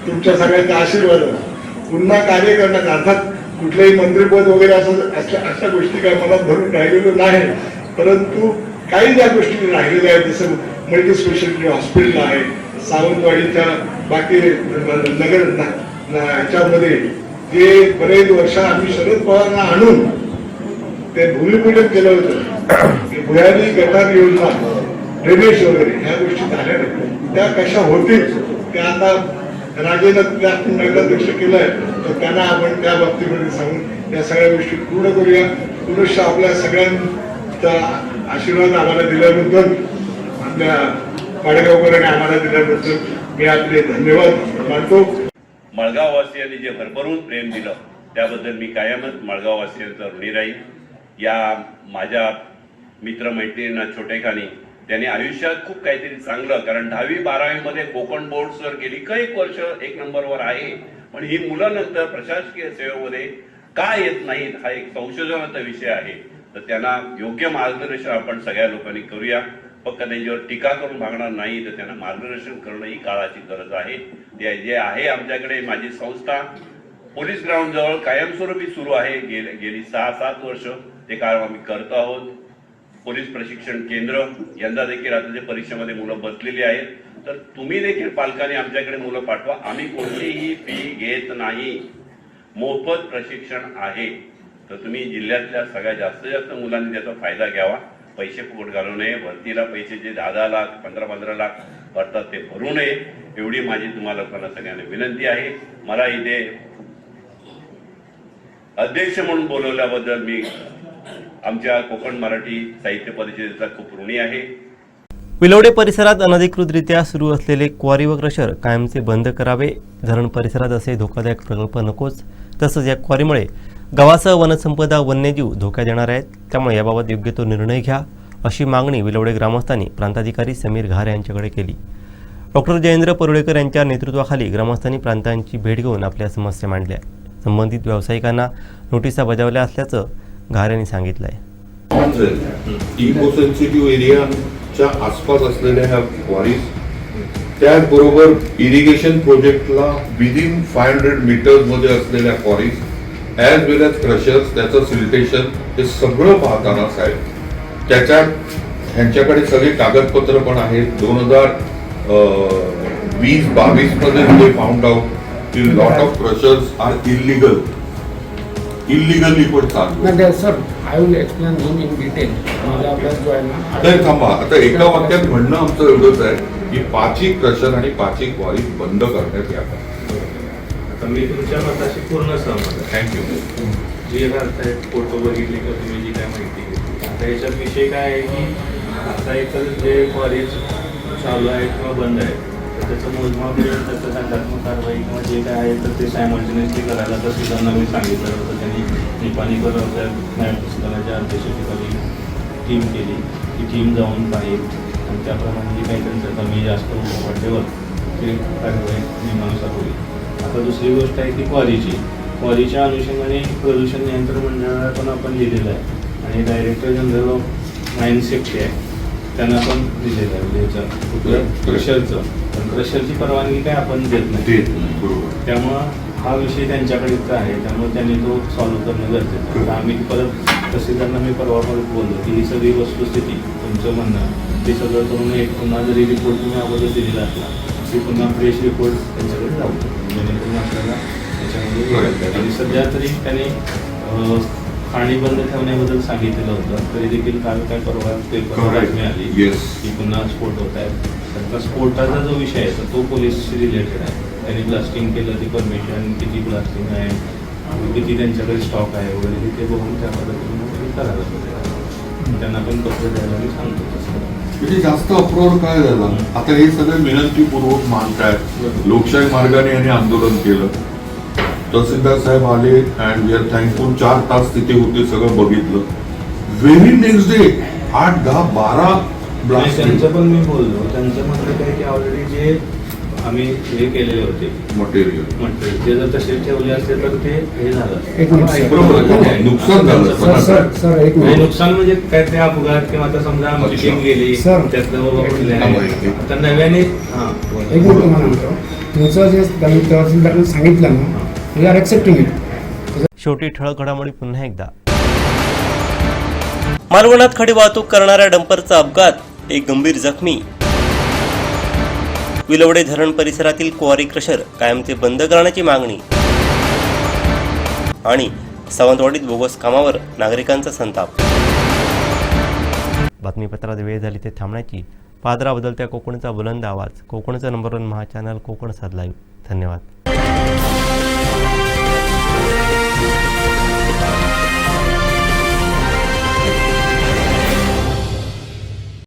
तुमच्या सगळ्यांच्या आशीर्वादाने पुन्हा कार्य करण्याचा. अर्थात कुठलेही मंत्रिपद वगैरे अशा गोष्टी काय मला धरून राहिलेलं नाही, परंतु काही ज्या गोष्टी राहिलेल्या आहेत जसं मल्टी स्पेशालिटी हॉस्पिटल आहे, सावंतवाडीच्या बाकी नगर ह्याच्यामध्ये जे बरेच वर्ष आम्ही शरद पवारांना आणून ते भूमिपूजन केलं होतं. भुयारी गटार योजना, ड्रेनेज वगैरे ह्या गोष्टी झाल्या नाही, त्या कशा होतील त्या आता राजेनं त्या नगराध्यक्ष केलंय तर त्यांना आपण त्या बाबतीमध्ये सांगून या सगळ्या गोष्टी पूर्ण करूया. पुरुष आपल्या सगळ्यांचा आशीर्वाद आम्हाला दिल्याबद्दल, आपल्या पाडगावकरांनी आम्हाला दिल्याबद्दल मी आपले धन्यवाद मानतो. मळगाववासियांनी जे भरभरून प्रेम दिलं त्याबद्दल मी कायमच मळगाववासियांचा ऋणी राहील. या माझ्या मित्रमैत्रिणींना छोटेखानी त्यांनी आयुष्यात खूप काहीतरी चांगलं, कारण 10वी 12वी मध्ये कोकण बोर्ड सर गेली काही वर्ष 1 नंबरवर आहे, पण ही मुलं नंतर प्रशासकीय सेवेमध्ये का येत नाहीत हा एक संशोधनाचा विषय आहे. तर त्यांना योग्य मार्गदर्शन आपण सगळ्या लोकांनी करूया. फक्त त्यांच्यावर टीका करून भागणार नाही, तर त्यांना मार्गदर्शन करणं ही काळाची गरज आहे. ते जे आहे आमच्याकडे माझी संस्था पोलीस ग्राउंड जवळ कायमस्वरूपी सुरू आहे. गेली 6-7 वर्ष ते काम आम्ही करत आहोत. पोलीस प्रशिक्षण केंद्र यंदा देखील आता परीक्षेमध्ये मुलं बसलेली आहेत, तर तुम्ही देखील पालकांनी आमच्याकडे मुलं पाठवा. आम्ही कोणतीही फी घेत नाही, मोफत प्रशिक्षण आहे. तर तुम्ही जिल्ह्यातल्या सगळ्यात जास्त मुलांनी त्याचा फायदा घ्यावा. पैसे फुकट घालू नये. भरतीला पैसे जे 10-10 लाख 15-15 लाख भरतात ते भरू नये, एवढी माझी तुम्हाला लोकांना सगळ्यांना विनंती आहे. मला इथे अध्यक्ष म्हणून बोलवल्याबद्दल मी आमच्या कोकण मराठी साहित्य परिषदेचा खूप ऋणी आहे. विलवडे परिसरात अनधिकृतरित्या सुरू असलेले क्वारी व क्रशर कायमचे बंद करावे. धरण परिसरात असे धोकादायक प्रकल्प नकोच. तसंच या क्वारीमुळे गावासह वनसंपदा वन्यजीव धोक्यात येणार आहेत, त्यामुळे याबाबत योग्य तो निर्णय घ्या, अशी मागणी विलवडे ग्रामस्थांनी प्रांताधिकारी समीर घार यांच्याकडे केली. डॉक्टर जयेंद्र परुळेकर यांच्या नेतृत्वाखाली ग्रामस्थांनी प्रांतांची भेट घेऊन आपल्या समस्या मांडल्या. संबंधित व्यावसायिकांना नोटिसा बजावल्या असल्याचं घार यांनी सांगितलं आहे. इको सेन्सिटिव्ह एरियाच्या आसपास असलेल्या ह्या क्वारीज, त्याचबरोबर इरिगेशन प्रोजेक्टला विदिन 500 मीटर्स मध्ये असलेल्या क्वारीज ॲज वेल ॲज क्रशर्स, त्याचं सिल्टेशन हे सगळं पाहताना साहेब त्याच्यात ह्यांच्याकडे सगळे कागदपत्र पण आहेत. 2020-22 मध्ये ते फाउंड आउट की lot of crushers are illegally पण चालू. Sir I will explain him in detail. माझा अभ्यास जो आहे ना तर थांबा, आता एका वाक्यात म्हणणं आमचं एवढंच आहे की 5 क्रशर आणि 5 क्वारी बंद करण्यात यावं. आता मी तुमच्या मताशी पूर्ण सहमत आहे. थँक्यू. जे आता फोटो बघितले किंवा तुम्ही जी काय माहिती घेतली, आता याच्यात विषय काय आहे की आता एकतर जे कॉलेज चालू आहे किंवा बंद आहे तर त्याचं मोजमाप त्याचं दंडात्मक कारवाई किंवा जे काय आहे तर ते सायमल्टेनियसली करायला तर सुद्धा मी सांगितलं होतं. त्यांनी निपाणीकर आपल्या न्यायपुस्तकाच्या अध्यक्षतेखाली टीम केली. ती टीम जाऊन पाहिजे आणि त्याप्रमाणे जे काही त्यांचं कमी जास्त वाढल्यावर ते कारवाई नियमानुसार होईल. आता दुसरी गोष्ट आहे ती क्वारीच्या अनुषंगाने प्रदूषण नियंत्रण मंडळाला पण आपण लिहिलेलं आहे आणि director general of mine safety आहे त्यांना पण दिलेलं आहे म्हणजे याचं कुठलं क्रशरचं, पण क्रशरची परवानगी काय आपण देत नाही. बरोबर. त्यामुळं हा विषय त्यांच्याकडेच आहे, त्यामुळे त्यांनी तो सॉल्व्ह करणं गरजेचं आहे. आम्ही परत तहसीलदारांना मी परवा परत बोललो की ही सगळी वस्तुस्थिती तुमचं म्हणणं ते सगळं करून एक पुन्हा जरी रिपोर्ट तुम्ही अगोदर दिलेला असला की पुन्हा फ्रेश रिपोर्ट त्यांच्याकडे जाऊ शकतो, जेणेकरून आपल्याला त्याच्यामध्ये आणि सध्या तरी त्याने खाणी बंद ठेवण्याबद्दल सांगितलेलं होतं, तरी देखील काल काय परवा पेपर मिळाली की पुन्हा स्फोट होत आहेत. तर स्फोटाचा जो विषय आहे तर तो पोलीसशी रिलेटेड आहे. त्यांनी ब्लास्टिंग केलं, ती परमिशन किती ब्लास्टिंग आहे, किती त्यांच्याकडे स्टॉक आहे वगैरे ते बघून त्या पद्धतीने करायला पाहिजे. त्यांना पण पत्र द्यायला मी सांगतो तसं. म्हणजे जास्त अप्रोड काय झालं, आता हे सगळे विनंतीपूर्वक मानतायत, लोकशाही मार्गाने यांनी आंदोलन केलं. तहसीलदार साहेब आले अँड वी आर थँकफुल. 4 तास तिथे होते, सगळं बघितलं. Very next day 8, 10, 12 blast. त्यांचं पण मी बोललो, त्यांचं म्हणणं काय की ऑलरेडी जे आम्ही हे केलेले होते मटेरियल ते जर तसे ठेवले असते तर ते हे झालं नुकसान झालं. नुकसान म्हणजे काय ते अपघात किंवा आता समजा आमची टीम गेली त्यातलं आता नव्याने सांगितलं ना वी आर एक्सेप्टिंग इट. शेवटी ठळक घडामोडी पुन्हा एकदा. मालवणात खडी वाहतूक करणाऱ्या डंपरचा अपघात, एक गंभीर जखमी. विलवडे धरण परिसरातील क्वारी क्रशर कायमचे बंद करण्याची मागणी. आणि सावंतवाडीत बोगस कामावर नागरिकांचा संताप. बातमीपत्रात वेळ झाली ते थांबण्याची. पादरा बदलत्या कोकणचा बुलंद आवाज. कोकणचा नंबर 1 महा चॅनल कोकण साध लाईव्ह. धन्यवाद.